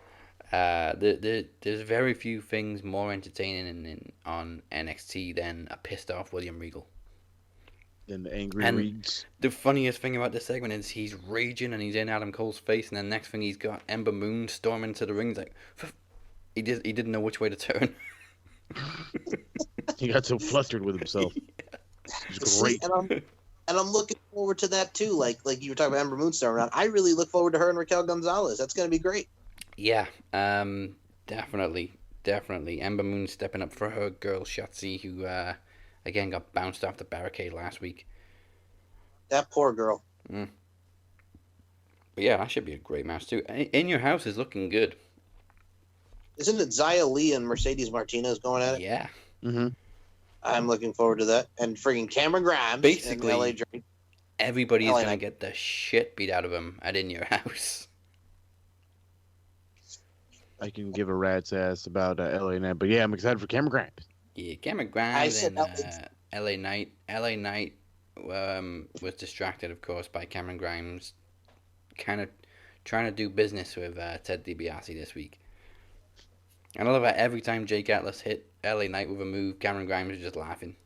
There's very few things more entertaining on NXT than a pissed off William Regal. Than the angry Reeds. The funniest thing about this segment is he's raging and he's in Adam Cole's face, and then next thing he's got Ember Moon storming to the ring. He's like, he didn't know which way to turn. He got so flustered with himself. It was great. See, and I'm looking forward to that too. Like you were talking about Ember Moon storming around. I really look forward to her and Raquel Gonzalez. That's going to be great. Yeah, definitely. Ember Moon stepping up for her girl Shotzi, who again got bounced off the barricade last week. That poor girl. But yeah, that should be a great match too. In Your House is looking good. Isn't it Xia Li and Mercedes Martinez going at it? Yeah. Mm-hmm. I'm looking forward to that. And friggin' Cameron Grimes. Basically, and LA Drake. Everybody's going to get the shit beat out of him at In Your House. I can give a rat's ass about LA Knight, but yeah, I'm excited for Cameron Grimes. Yeah, Cameron Grimes and LA Knight. LA Knight was distracted, of course, by Cameron Grimes kind of trying to do business with Ted DiBiase this week. And I love that every time Jake Atlas hit LA Knight with a move, Cameron Grimes was just laughing.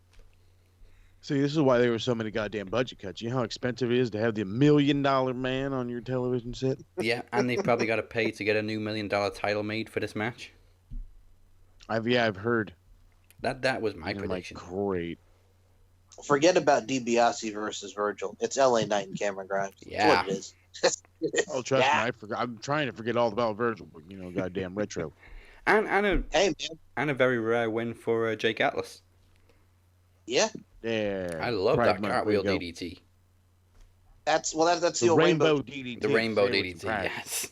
See, this is why there were so many goddamn budget cuts. You know how expensive it is to have the $1 million man on your television set? Yeah, and they've probably got to pay to get a new $1 million title made for this match. I've heard. That was my prediction. Like, great. Forget about DiBiase versus Virgil. It's LA Knight and Cameron Grimes. Yeah. That's what it is. Oh, trust me, I'm trying to forget all about Virgil, but goddamn retro. And a very rare win for Jake Atlas. Yeah. Yeah. I love that cartwheel DDT. That's the rainbow DDT. The rainbow DDT, yes.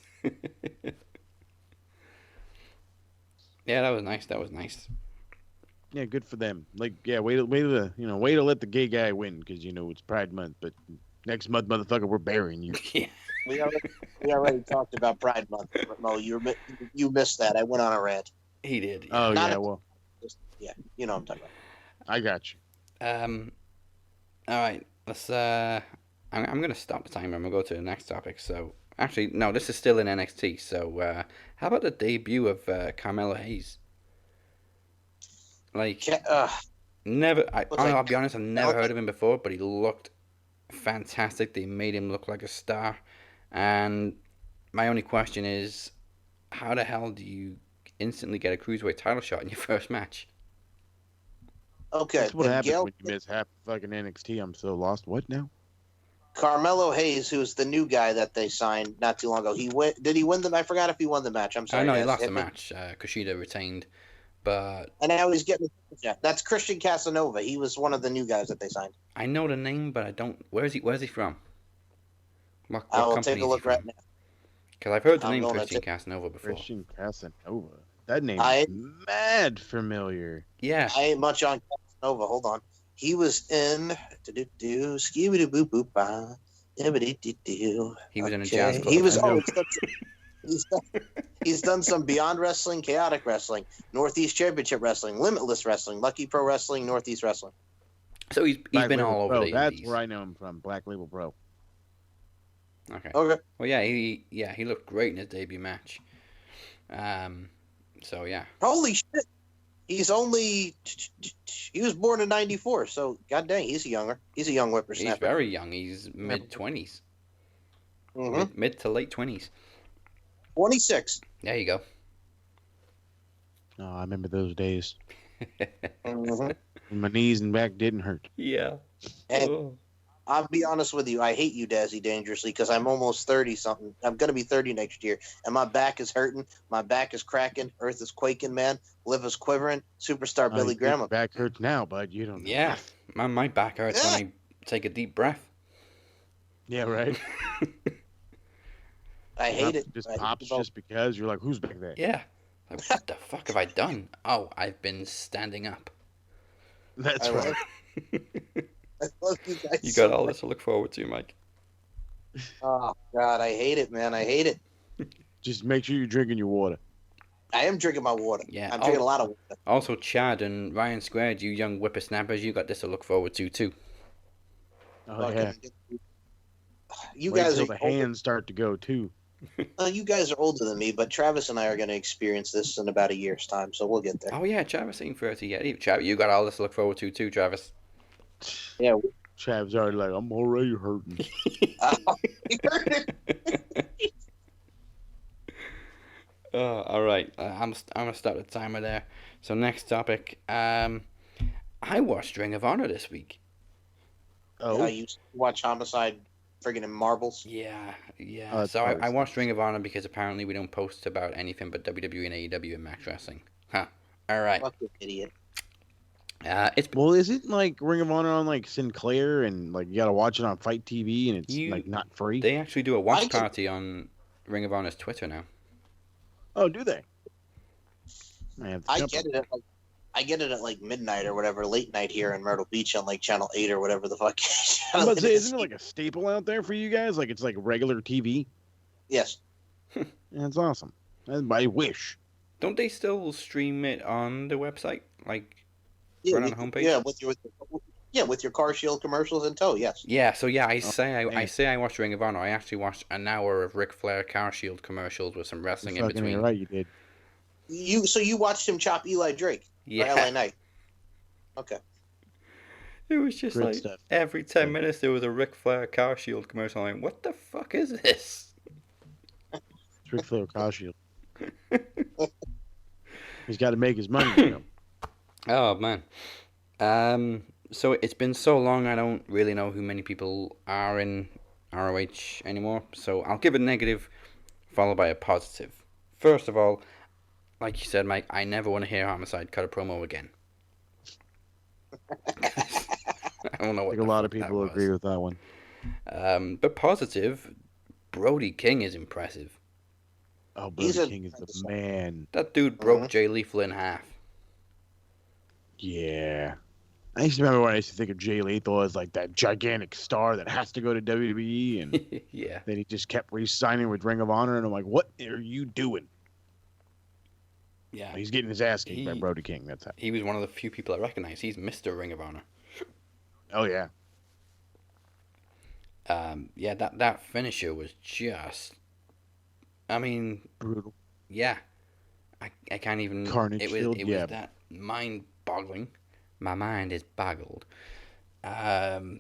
Yeah, that was nice. Yeah, good for them. Like, yeah, way to let the gay guy win because it's Pride Month. But next month, motherfucker, we're burying you. Yeah. We already talked about Pride Month, Mo. You missed that. I went on a rant. He did. Oh Not yeah, a- well, Yeah, you know what I'm talking about. I got you. All right. Let's. I'm gonna stop the timer and we'll go to the next topic. So actually, no, this is still in NXT. So how about the debut of Carmelo Hayes? Like, never. I'll be honest. I've never heard of him before, but he looked fantastic. They made him look like a star. And my only question is, how the hell do you instantly get a cruiserweight title shot in your first match? Okay, That's what then happens Gail- when you miss half fucking NXT. I'm so lost. What now? Carmelo Hayes, who's the new guy that they signed not too long ago. Did he win the? I forgot if he won the match. I'm sorry. I know he guys. lost Hit the me. match. Kushida retained, but And now he's getting. Yeah, that's Christian Casanova. He was one of the new guys that they signed. I know the name, but I don't. Where's he from? What I will company take a is look he right from? now. Because I've heard the I'm name gonna Christian take- Casanova before. Christian Casanova. That name I- is mad familiar. Yeah. I ain't much on Casanova. Hold on. He was in Skibidi Boop Boop Ba. He was in a jazz club. He was. I know. He's done some Beyond Wrestling, Chaotic Wrestling, Northeast Championship Wrestling, Limitless Wrestling, Lucky Pro Wrestling, Northeast Wrestling. So he's Black been Label all over Pro. the That's indies. where I know him from. Black Label Pro. Okay. Okay. Well, yeah, he looked great in his debut match. So yeah. Holy shit. He was born in '94, so god dang, he's a young He's whippersnapper. very young. He's mid-20s. Mhm. Mid to late 20s. 26. There you go. Oh, I remember those days. Mhm. When my knees and back didn't hurt. Yeah. And I'll be honest with you, I hate you, Dazzy, dangerously, because I'm almost 30 something. I'm gonna be 30 next year, and my back is hurting, my back is cracking, earth is quaking, man, liver's quivering. Superstar Billy Graham. Your back hurts now, bud. You don't know. Yeah. My back hurts when I take a deep breath. Yeah, right. I hate it. Just I hate pops it all. just because you're like, who's back there? Yeah. Like, what the fuck have I done? Oh, I've been standing up. That's I love- right. I love you guys. You so got all much. this to look forward to, Mike. Oh God, I hate it, man. I hate it. Just make sure you're drinking your water. I am drinking my water. Yeah. I'm drinking a lot of water. Also, Chad and Ryan Squared, you young whippersnappers, you got this to look forward to too. Oh yeah. You Wait guys till are the hands start to go too. you guys are older than me, but Travis and I are going to experience this in about a year's time, so we'll get there. Oh yeah, Travis ain't 30 yet. Travis, you got all this to look forward to too, Travis. Yeah. Chav's already like, I'm already hurting. All right. I'm gonna start the timer there. So next topic. I watched Ring of Honor this week. Oh, You watch Homicide friggin' in Marbles? Yeah. that's So I always watched Ring of Honor because apparently we don't post about anything but WWE and AEW and Max Wrestling. Huh. All right. Fuck you, idiot. It's well, is it like Ring of Honor on like Sinclair and like you gotta watch it on Fight TV and it's You- like not free? they actually do a watch I can- party on Ring of Honor's Twitter now. Oh, do they? have to I jump get on it. I get it at like midnight or whatever, late night here in Myrtle Beach on like Channel 8 or whatever the fuck. I was about to say, isn't it like a staple out there for you guys? Like it's like regular TV. Yes. Yeah, it's awesome. I wish. Don't they still stream it on the website? Like Yeah, Right on the homepage? Yeah, with your Car Shield commercials in tow. Yes. yeah, so yeah, I man. say I watched Ring of Honor. I actually watched an hour of Ric Flair Car Shield commercials with some wrestling in Fucking between. right, you did. You watched him chop Eli Drake. Or LA Yeah, Knight. Okay. it was just Great like stuff. every 10 minutes there was a Ric Flair Car Shield commercial. I'm like, what the fuck is this? It's Ric Flair Car Shield. He's got to make his money. You know? Oh man. So it's been so long I don't really know who many people are in ROH anymore. So I'll give a negative followed by a positive. First of all, like you said, Mike, I never want to hear Homicide cut a promo again. I don't know I what think a the lot of fuck that people was. agree with that one. But positive, Brody King is impressive. Oh, He's Brody a- King is the man. That dude broke Mhm. Jay Lethal in half. Yeah. I used to remember when I used to think of Jay Lethal as like that gigantic star that has to go to WWE, and Yeah. then he just kept re-signing with Ring of Honor, and I'm like, what are you doing? Yeah. He's getting his ass kicked by He- Brody King. That's how. He was one of the few people I recognize. He's Mr. Ring of Honor. Oh yeah. Yeah, that finisher was just. I mean, Brutal. yeah. I can't even. Carnage it was Field, it yeah. was that mind-boggling. My mind is boggled. That's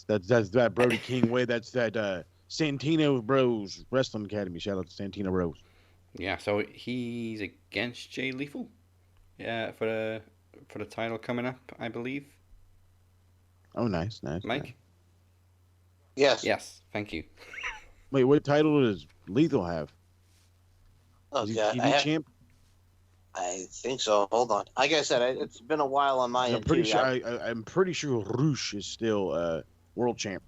that Brody King way. That's that Santino Bros Wrestling Academy. Shout out to Santino Bros. Yeah, so he's against Jay Lethal. Yeah, for the title coming up, I believe. Oh, nice. Mike. Nice. Yes. Yes, thank you. Wait, what title does Lethal have? Oh Is he god, TV champ? I think so. Hold on. Like I said, it's been a while on my I'm end pretty too. sure. I'm pretty sure Roosh is still world champ.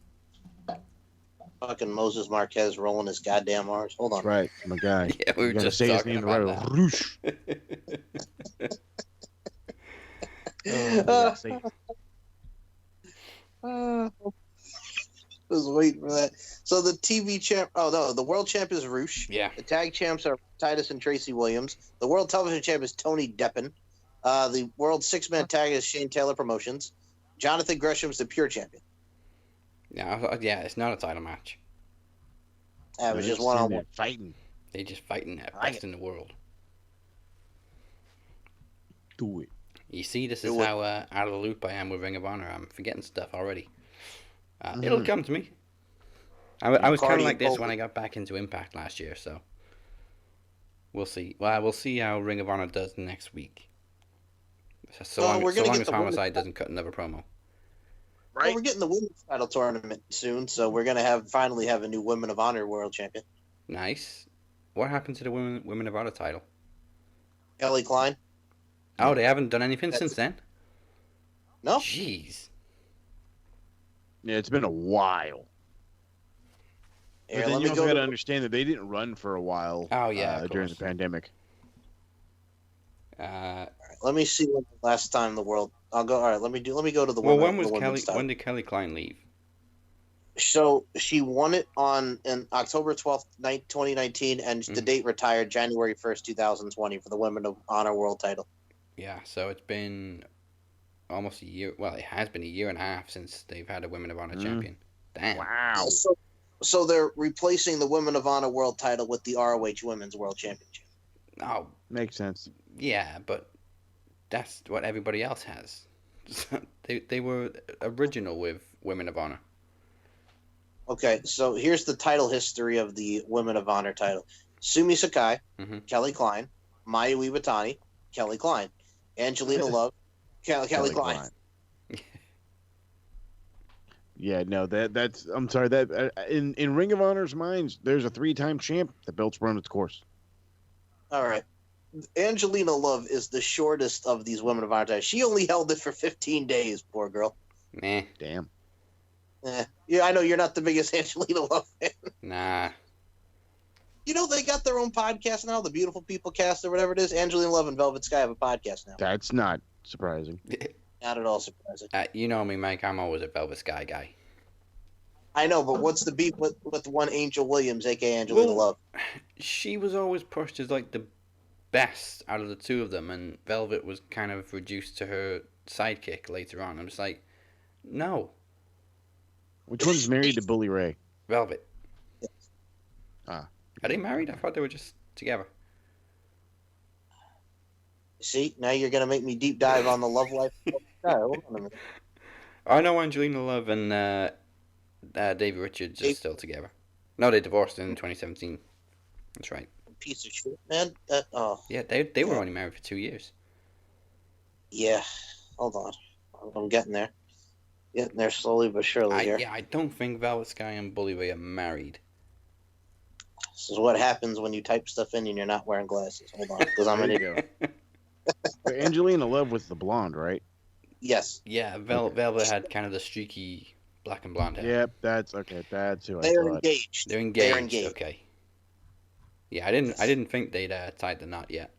Fucking Moses Marquez rolling his goddamn R's. Hold on. That's right, my guy. Yeah, we were You gotta just say his talking name about right. that. Roosh. Yeah, say it. Was waiting for that. So the TV champ. Oh no, the world champ is Roosh. Yeah. The tag champs are Titus and Tracy Williams. The world television champ is Tony Deppen. The world six-man tag is Shane Taylor Promotions. Jonathan Gresham's the pure champion. Yeah, it's not a title match. It was They're just one-on-one. sitting there fighting. They just fighting at I like best in the world. Do it. You see, this It is would- how out of the loop I am with Ring of Honor. I'm forgetting stuff already. It'll come to me. I was kind Cardi of like this and when I got back into Impact last year, so we'll see. Well, we'll see how Ring of Honor does next week. So Well, long, we're so gonna long get as the women's Homicide doesn't cut another promo. Well, we're getting the women's title tournament soon, so we're gonna finally have a new Women of Honor world champion. Nice. What happened to the Women of Honor title? Kelly Klein. Oh, they haven't done anything That's- since then? No. Jeez. Yeah, it's been a while. Here, But then let you me also go got to to, understand that they didn't run for a while. Oh, yeah, of during the course. pandemic. let me see when the last time the world. I'll go. All right, let me go to the Well, women. when was the women's Kelly? title. When did Kelly Klein leave? So she won it on October 12th, 2019, and the Mhm. date retired January 1st, 2020 for the Women of Honor World title. Yeah, so it's been almost a year. Well, it has been a year and a half since they've had a Women of Honor champion. Damn. Wow. So they're replacing the Women of Honor World title with the ROH Women's World Championship. Oh, Makes sense. yeah, but that's what everybody else has. they were original with Women of Honor. Okay, so here's the title history of the Women of Honor title. Sumi Sakai, Mhm. Kelly Klein, Maya Iwatani, Kelly Klein, Angelina Love, Kelly Klein. Yeah, no, that's. I'm sorry. That in Ring of Honor's minds, there's a 3-time champ. The belt's run its course. All right. Angelina Love is the shortest of these Women of Honor titles. She only held it for 15 days, poor girl. Nah, Damn. Yeah, I know you're not the biggest Angelina Love fan. nah. You know, they got their own podcast now, the Beautiful People cast or whatever it is. Angelina Love and Velvet Sky have a podcast now. That's not surprising. Not at all surprising. You know me, Mike. I'm always a Velvet Sky guy. I know, but what's the beef with one Angel Williams, aka Angelina Well, Love? She was always pushed as like the best out of the two of them, and Velvet was kind of reduced to her sidekick later on. I'm just like, no, Which one's married to Bully Ray? Velvet. Ah. Are they married? I thought they were just together. See, now you're gonna make me deep dive on the love life. Hold on a minute. I know Angelina Love and David Richards are still together. No, they divorced in 2017. That's right. Piece of shit, man. Yeah, they were only married for 2 years. Yeah. Hold on, I'm getting there. Getting there slowly but surely here. I don't think Velvet Sky and Bully Ray are married. This is what happens when you type stuff in and you're not wearing glasses. Hold on, because I'm an There you idiot. go. But Angelina Love with the blonde, right? Yes, Yeah, Velvet had kind of the streaky black and blonde hair. Yep, that's okay. That's who I they're thought. engaged. They're engaged. They're engaged. Okay. Yeah, I didn't think they'd tied the knot yet.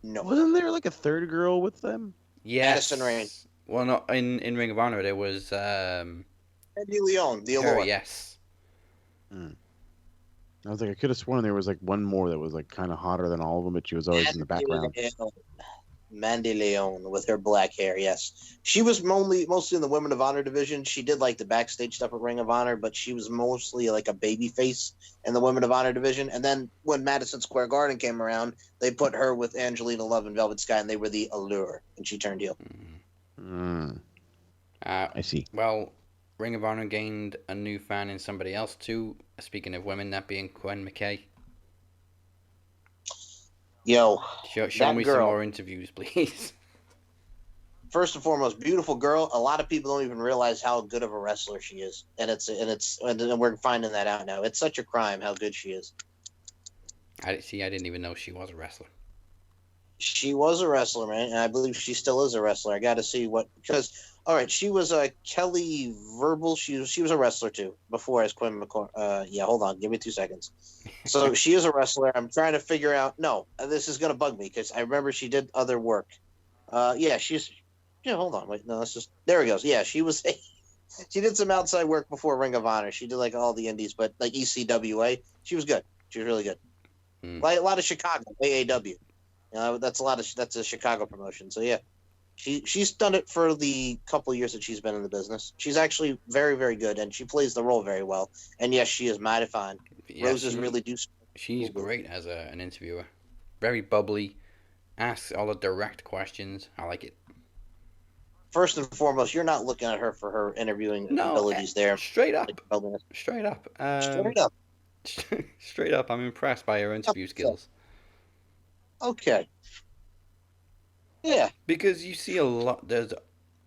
No. Wasn't there like a third girl with them? Yes. Madison Rayne. Well, not in Ring of Honor. There was Eddie Leon, the her. Allure. Yes. I was like, I could have sworn there was like one more that was like kind of hotter than all of them, but she was always in the background. Mandy Leon with her black hair, yes. She was mostly in the Women of Honor division. She did like the backstage stuff at Ring of Honor, but she was mostly like a baby face in the Women of Honor division. And then when Madison Square Garden came around, they put her with Angelina Love and Velvet Sky, and they were the Allure, and she turned heel. I see. Well, Ring of Honor gained a new fan in somebody else too. Speaking of women, that being Gwen McKay. Yo, Show me some more interviews, please. First and foremost, beautiful girl. A lot of people don't even realize how good of a wrestler she is, and we're finding that out now. It's such a crime how good she is. I didn't even know she was a wrestler. She was a wrestler, man, and I believe she still is a wrestler. I got to see all right, she was Kelly Verbal. She was a wrestler too before as Quinn McCord. Yeah, hold on, give me 2 seconds. So she is a wrestler. I'm trying to figure out. No, this is gonna bug me because I remember she did other work. Yeah, hold on, wait, no, there it goes. Yeah, she did some outside work before Ring of Honor. She did like all the indies, but like ECWA, she was good. She was really good. Like a lot of Chicago AAW. That's a Chicago promotion. So yeah. She's done it for the couple of years that she's been in the business. She's actually very, very good, and she plays the role very well. And yes, she is mighty fine. Yeah, Roses really do. She's great as an interviewer. Very bubbly. Asks all the direct questions. I like it. First and foremost, you're not looking at her for her interviewing abilities there. Straight up. Straight up. Straight up. Straight up. I'm impressed by her interview skills. Okay. Yeah. Because you see a lot, there's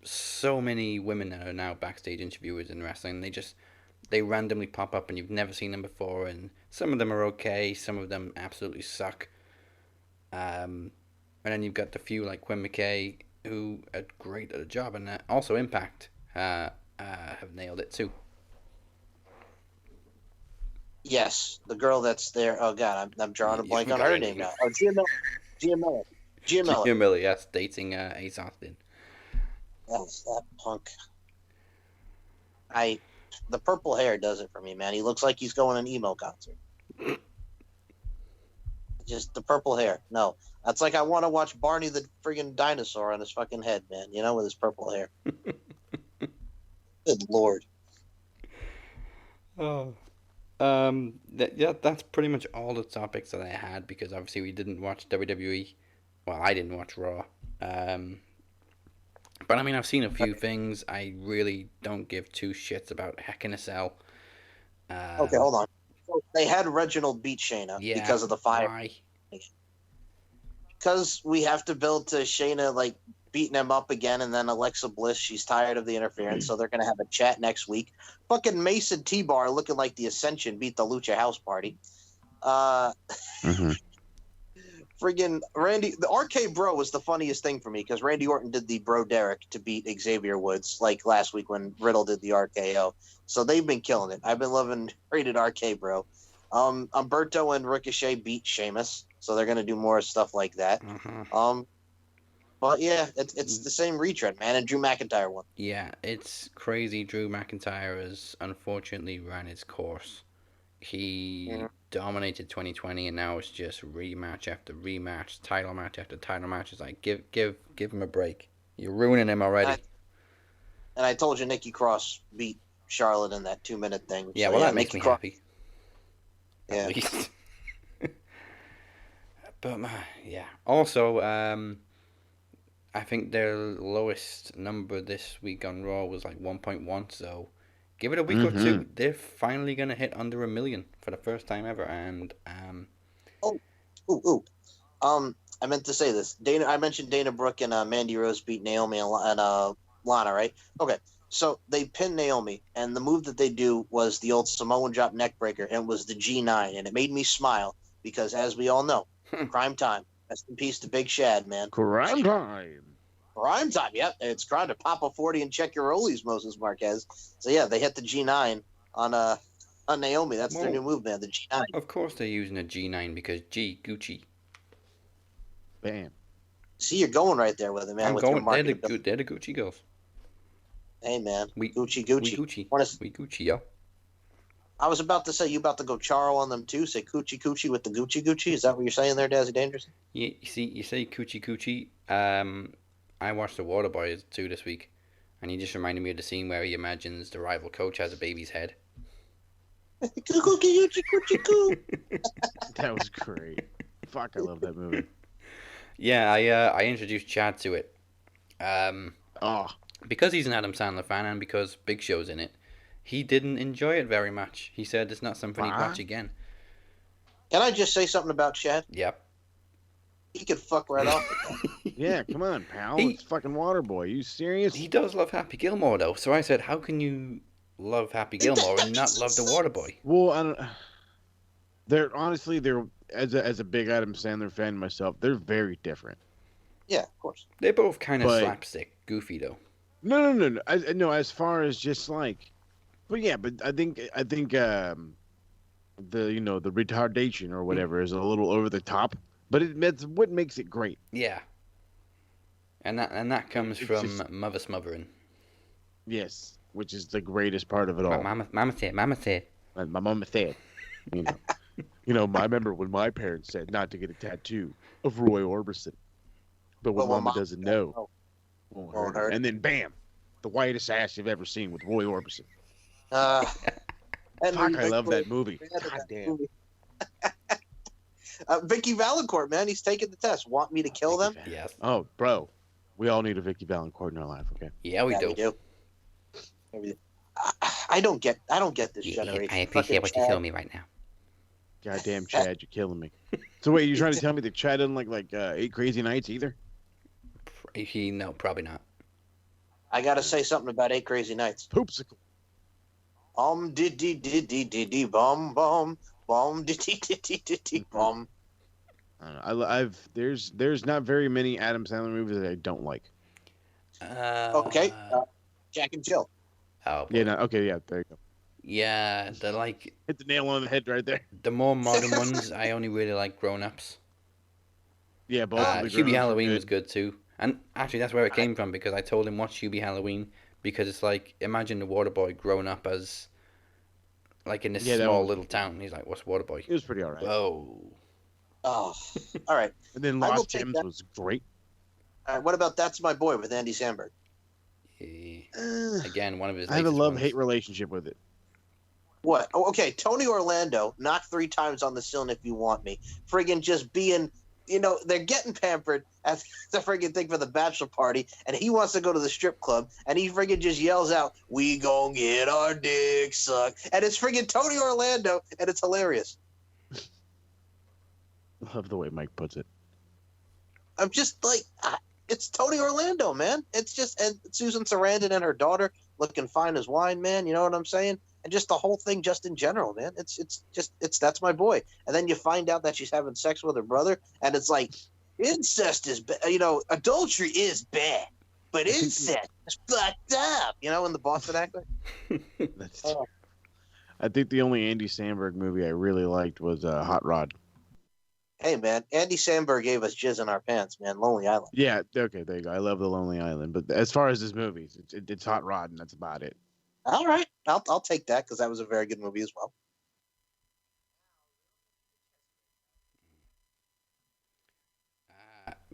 so many women that are now backstage interviewers in wrestling. They randomly pop up and you've never seen them before, and some of them are okay, some of them absolutely suck. And then you've got the few like Quinn McKay who are great at a job, and also Impact have nailed it too. Yes, the girl that's there. Oh God, I'm drawing a blank on her name now. Oh, Gia Miller. Gia Miller, yes, dating Ace Austin. That's that punk. The purple hair does it for me, man. He looks like he's going to an emo concert. Just the purple hair. No, that's like I want to watch Barney the friggin' dinosaur on his fucking head, man. You know, with his purple hair. Good Lord. Oh. That's pretty much all the topics that I had, because obviously we didn't watch WWE. Well, I didn't watch Raw. But I mean, I've seen a few things. I really don't give two shits about Heck in a Cell. Okay, hold on. So they had Reginald beat Shayna because of the fire. Why? Because we have to build to Shayna like beating him up again, and then Alexa Bliss, she's tired of the interference, so they're gonna have a chat next week. Fucking Mason T-Bar looking like the Ascension beat the Lucha House Party. Friggin' Randy, the RK Bro was the funniest thing for me because Randy Orton did the Bro Derek to beat Xavier Woods like last week when Riddle did the RKO. So they've been killing it. I've been loving rated RK Bro. Umberto and Ricochet beat Sheamus, so they're gonna do more stuff like that. But yeah, it's the same retread, man. And Drew McIntyre won. Yeah, it's crazy. Drew McIntyre has unfortunately ran its course. He dominated 2020, and now it's just rematch after rematch, title match after title match. It's like give him a break. You're ruining him already. And I told you Nikki Cross beat Charlotte in that 2-minute thing. Yeah, so well, that makes me happy. Yeah. At least. But yeah. Also, I think their lowest number this week on Raw was like 1.1. So give it a week or two. They're finally gonna hit under 1 million for the first time ever. And I meant to say this. I mentioned Dana Brooke and Mandy Rose beat Naomi and Lana, right? Okay. So they pinned Naomi, and the move that they do was the old Samoan drop neck breaker, and it was the G9, and it made me smile because, as we all know, crime time. Rest in peace to Big Shad, man. Crime time. Crime time, yep. It's crime to pop a 40 and check your rollies, Moses Marquez. So yeah, they hit the G9 on Naomi. That's their new move, man, the G9. Of course they're using a G9 because Gucci. Bam. See, you're going right there with it, man. I'm with your going. They're marketability. they're the Gucci girls. Hey, man. We Gucci. We Gucci. We Gucci, yo. I was about to say, you about to go Charo on them too? Say coochie with the Gucci. Is that what you're saying there, Dazzy Dangerous? You say Coochie. I watched The Waterboy 2 this week, and he just reminded me of the scene where he imagines the rival coach has a baby's head. Coochie. That was great. Fuck, I love that movie. Yeah, I introduced Chad to it. Because he's an Adam Sandler fan and because Big Show's in it, he didn't enjoy it very much. He said it's not something he'd watch again. Can I just say something about Chad? Yep. He could fuck right off. Yeah, come on, pal. It's fucking Waterboy. You serious? He does love Happy Gilmore, though. So I said, how can you love Happy Gilmore and not love The Waterboy? Well, I don't. They're honestly, as a big Adam Sandler fan myself, they're very different. Yeah, of course. They're both kind of slapstick, goofy though. No. No, as far as just like, but yeah, but I think the the retardation or whatever is a little over the top, but that's what makes it great. Yeah. And that comes from Mother Smothering. Yes, which is the greatest part of it all. Mama said. My mama said, I remember when my parents said not to get a tattoo of Roy Orbison, but what Mama doesn't know won't hurt. And then bam, the whitest ass you've ever seen with Roy Orbison. Fuck, I love that movie. God damn. Vicky Valancourt, man, he's taking the test. Want me to kill them? Yes. Oh, bro, we all need a Vicky Valancourt in our life, okay? Yeah, we do. I don't get this generation. I appreciate what you tell me right now. Goddamn, Chad, you're killing me. So wait, you're trying to tell me that Chad doesn't like 8 Crazy Nights either? No, probably not. I gotta say something about 8 Crazy Nights. Poopsicle. Diddy bum bum bum diddy bum. There's not very many Adam Sandler movies that I don't like. Okay, Jack and Jill. Oh. Yeah. No, okay. Yeah. There you go. Yeah, they're like hit the nail on the head right there. The more modern ones, I only really like Grown Ups. Yeah, both. Hubie Halloween was good too, and actually that's where it came from because I told him watch Hubie Halloween because it's like imagine the Waterboy grown up as like in this small little town. He's like, "What's Waterboy?" It was pretty alright. Whoa. Oh, all right. And then Lost Gems was great. All right, what about That's My Boy with Andy Samberg? Again, one of his. I have a love-hate relationship with it. What? Oh, okay, Tony Orlando, knock 3 times on the ceiling if you want me. Friggin' just being, they're getting pampered at the friggin' thing for the bachelor party, and he wants to go to the strip club, and he friggin' just yells out, "We gon' get our dick sucked," and it's friggin' Tony Orlando, and it's hilarious. I love the way Mike puts it. I'm just like, it's Tony Orlando, man. It's just, and Susan Sarandon and her daughter looking fine as wine, man. You know what I'm saying? And just the whole thing, just in general, man. It's That's My Boy. And then you find out that she's having sex with her brother, and it's like, incest is, adultery is bad, but incest is fucked up. In the Boston accent. I think the only Andy Samberg movie I really liked was Hot Rod. Hey, man, Andy Samberg gave us jizz in our pants, man. Lonely Island. Yeah, okay, there you go. I love the Lonely Island, but as far as his movies, it's Hot Rod, and that's about it. All right, I'll take that because that was a very good movie as well.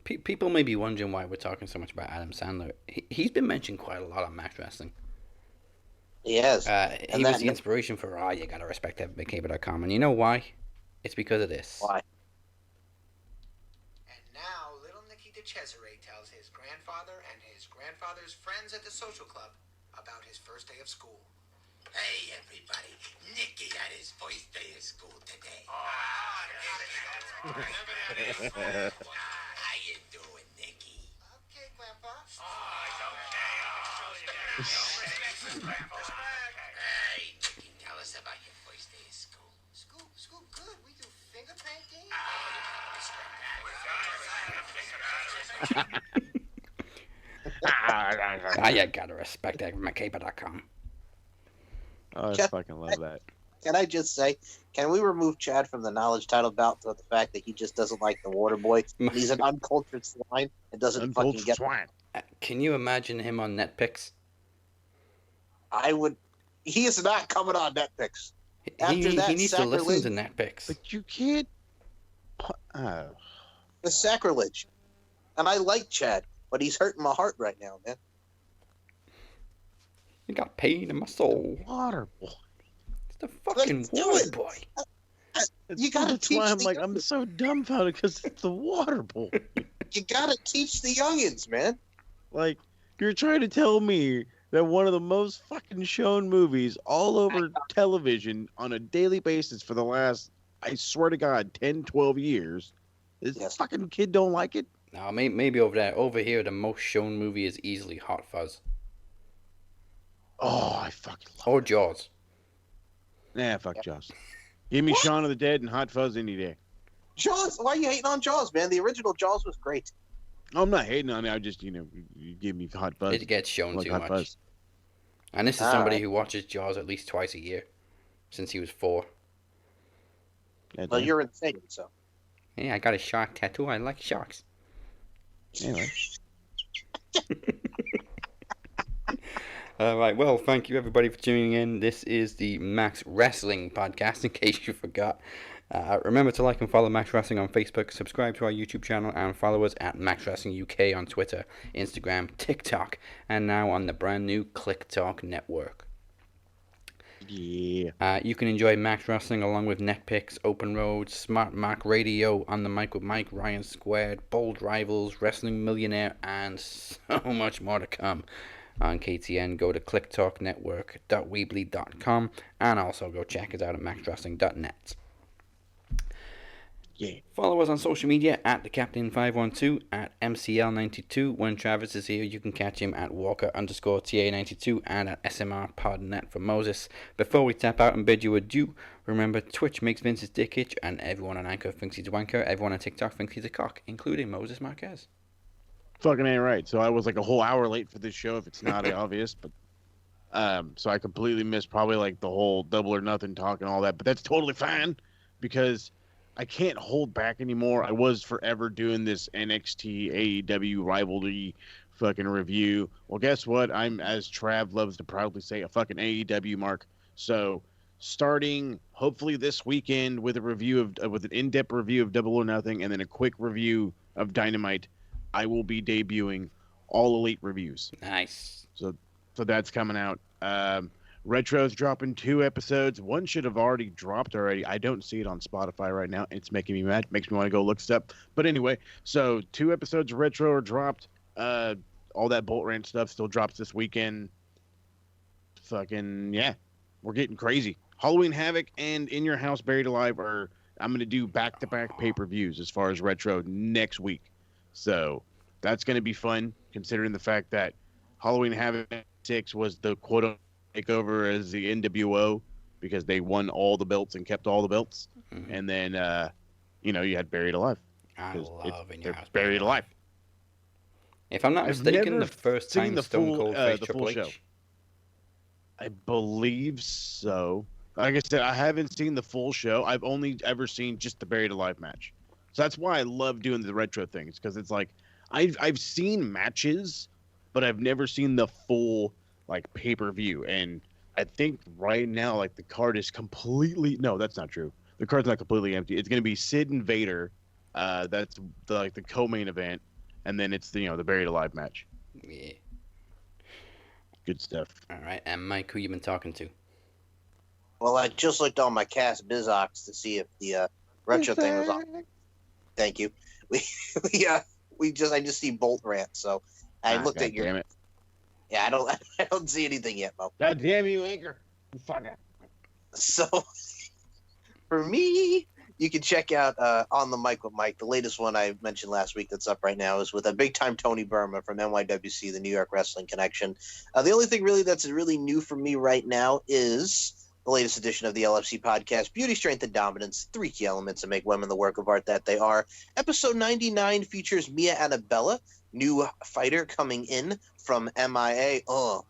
People may be wondering why we're talking so much about Adam Sandler. He's been mentioned quite a lot on Max Wrestling. He has. He was the inspiration for You Gotta Respect Cable.com, and you know why? It's because of this. Why? And now, little Nicky DeCesare tells his grandfather and his grandfather's friends at the social club about his first day of school. Hey, everybody. Nicky had his first day of school today. How you doing, Nicky? Okay, Grandpa. Hey, Nicky, tell us about your first day of school. School good. We do finger painting. You Gotta Respect Cable.com. Oh, I fucking love that. Can I just say, can we remove Chad from the knowledge title bout to the fact that he just doesn't like the Water Boy? He's an uncultured swine and doesn't fucking get. Swine. Can you imagine him on NetPicks? I would. He is not coming on NetPicks. He needs to listen to NetPicks. But you can't. The sacrilege. And I like Chad, but he's hurting my heart right now, man. You got pain in my soul. Water Boy. It's the fucking Water Boy. You gotta That's teach why I'm the like, I'm so dumbfounded because it's the Water Boy. You gotta teach the youngins, man. Like, you're trying to tell me that one of the most fucking shown movies all over television on a daily basis for the last, I swear to God, 10, 12 years, this fucking kid don't like it? No, maybe over there. Over here, the most shown movie is easily Hot Fuzz. Oh, I fucking love Or Jaws. Nah, fuck Jaws. Give me Shaun of the Dead and Hot Fuzz any day. Jaws? Why are you hating on Jaws, man? The original Jaws was great. I'm not hating on it. I just, you give me Hot Fuzz. It gets shown like too Hot much. Fuzz. And this is somebody who watches Jaws at least twice a year. Since he was 4. Well, you're insane, so. Yeah, I got a shark tattoo. I like sharks. Anyway. All right. Well, thank you everybody for tuning in. This is the Max Wrestling podcast. In case you forgot, remember to like and follow Max Wrestling on Facebook. Subscribe to our YouTube channel and follow us at Max Wrestling UK on Twitter, Instagram, TikTok, and now on the brand new Click Talk Network. Yeah. You can enjoy Max Wrestling along with NetPicks, Open Road, Smart Mark Radio, On the Mic with Mike, Ryan Squared, Bold Rivals, Wrestling Millionaire, and so much more to come on KTN. Go to clicktalknetwork.weebly.com and also go check us out at maxwrestling.net. Yeah. Follow us on social media at TheCaptain512, at MCL92. When Travis is here, you can catch him at Walker_TA92 and at SMRPodNet for Moses. Before we tap out and bid you adieu, remember Twitch makes Vince's dick itch, and everyone on Anchor thinks he's a wanker. Everyone on TikTok thinks he's a cock, including Moses Marquez. Fucking ain't right. So I was like a whole hour late for this show if it's not obvious, but so I completely missed probably like the whole Double or Nothing talk and all that, but that's totally fine because I can't hold back anymore. I was forever doing this NXT AEW rivalry fucking review. Well, guess what? I'm, as Trav loves to proudly say, a fucking AEW mark. So starting hopefully this weekend with a review of with an in-depth review of Double or Nothing and then a quick review of Dynamite, I will be debuting All Elite reviews. Nice. So that's coming out. Retro's dropping 2 episodes. One should have already dropped already. I don't see it on Spotify right now. It's making me mad. Makes me want to go look stuff. But anyway, so 2 episodes of Retro are dropped. All that Bolt Ranch stuff still drops this weekend. Fucking, yeah. We're getting crazy. Halloween Havoc and In Your House Buried Alive are, I'm going to do back-to-back pay-per-views as far as Retro next week. So that's going to be fun, considering the fact that Halloween Havoc 6 was the quote-unquote takeover as the NWO because they won all the belts and kept all the belts. Mm-hmm. And then, you had Buried Alive. I love In Your House Buried Alive. If I'm not mistaken, the first time Stone Cold faced Triple H. Show. I believe so. Like I said, I haven't seen the full show. I've only ever seen just the Buried Alive match. So that's why I love doing the retro things, because it's like I've seen matches, but I've never seen the full like pay-per-view. And I think right now, like, the card is completely, no, that's not true. The card's not completely empty. It's going to be Sid and Vader. That's the co-main event. And then it's the Buried Alive match. Yeah. Good stuff. All right. And Mike, who you been talking to? Well, I just looked on my Cass Bizox to see if the retro thing was on. Thank you. I just see Bolt Rant, so I looked at your. Damn it. Yeah, I don't see anything yet, Mo. God damn you, Anchor. Fuck it. So, for me, you can check out On the Mic with Mike. The latest one I mentioned last week that's up right now is with a big-time Tony Burma from NYWC, the New York Wrestling Connection. The only thing really that's really new for me right now is the latest edition of the LFC podcast, Beauty, Strength, and Dominance, 3 key elements that make women the work of art that they are. Episode 99 features Mia Annabella. new fighter coming in from MIA,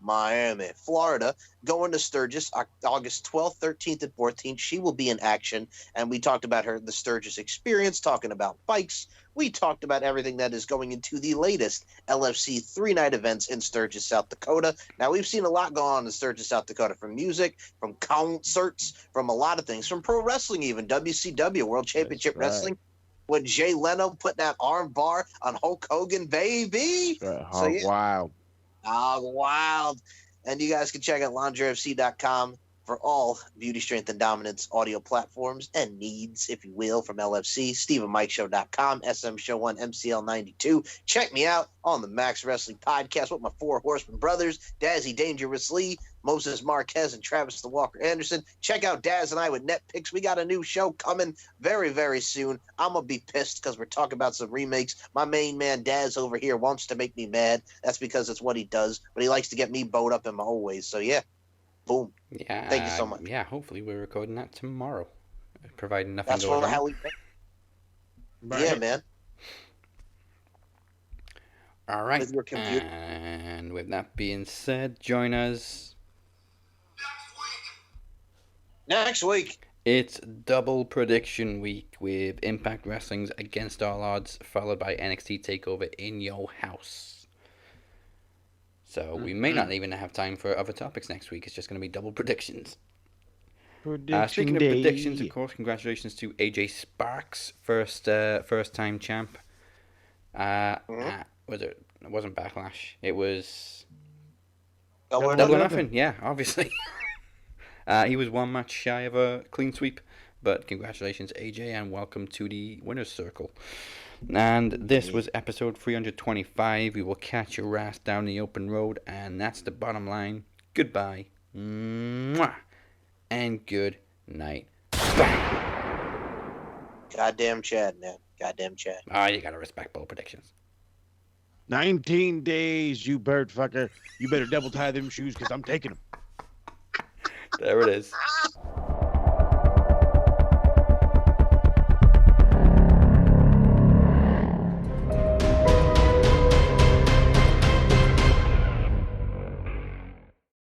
Miami, Florida, going to Sturgis August 12th, 13th, and 14th. She will be in action, and we talked about the Sturgis experience, talking about bikes. We talked about everything that is going into the latest LFC 3-night events in Sturgis, South Dakota. Now, we've seen a lot go on in Sturgis, South Dakota, from music, from concerts, from a lot of things, from pro wrestling even, WCW, World Championship Wrestling, with Jay Leno putting that arm bar on Hulk Hogan, baby. So, yeah. Wow. Wild. And you guys can check out LaundryFC.com for all beauty, strength, and dominance audio platforms and needs, if you will, from LFC. SteveandMikeShow.com, SM Show 1, MCL 92. Check me out on the Max Wrestling Podcast with my four horsemen brothers, Dazzy Dangerous Lee, Moses Marquez, and Travis the Walker Anderson. Check out Daz and I with Net Picks. We got a new show coming very, very soon. I'm going to be pissed because we're talking about some remakes. My main man, Daz, over here wants to make me mad. That's because it's what he does, but he likes to get me bowed up in my old ways. So, yeah. Boom. Yeah. Thank you so much. Yeah, hopefully we're recording that tomorrow, providing nothing That's goes wrong. how we. Yeah, man. All right. With your computer. And with that being said, join us next week. It's double prediction week with Impact Wrestling's Against All Odds, followed by NXT TakeOver in Your House. So we may not even have time for other topics next week. It's just going to be double predictions. Speaking of predictions, of course, congratulations to AJ Sparks, first time champ. Was it? It wasn't Backlash. It was Double or Nothing. Yeah, obviously. He was one match shy of a clean sweep, but congratulations, AJ, and welcome to the winner's circle. And this was episode 325. We will catch your ass down the open road, and that's the bottom line. Goodbye. Mwah. And good night. Bang. Goddamn Chad, man. Goddamn Chad. Ah, you gotta respect both predictions. 19 days, you bird fucker. You better double tie them shoes because I'm taking them. There it is.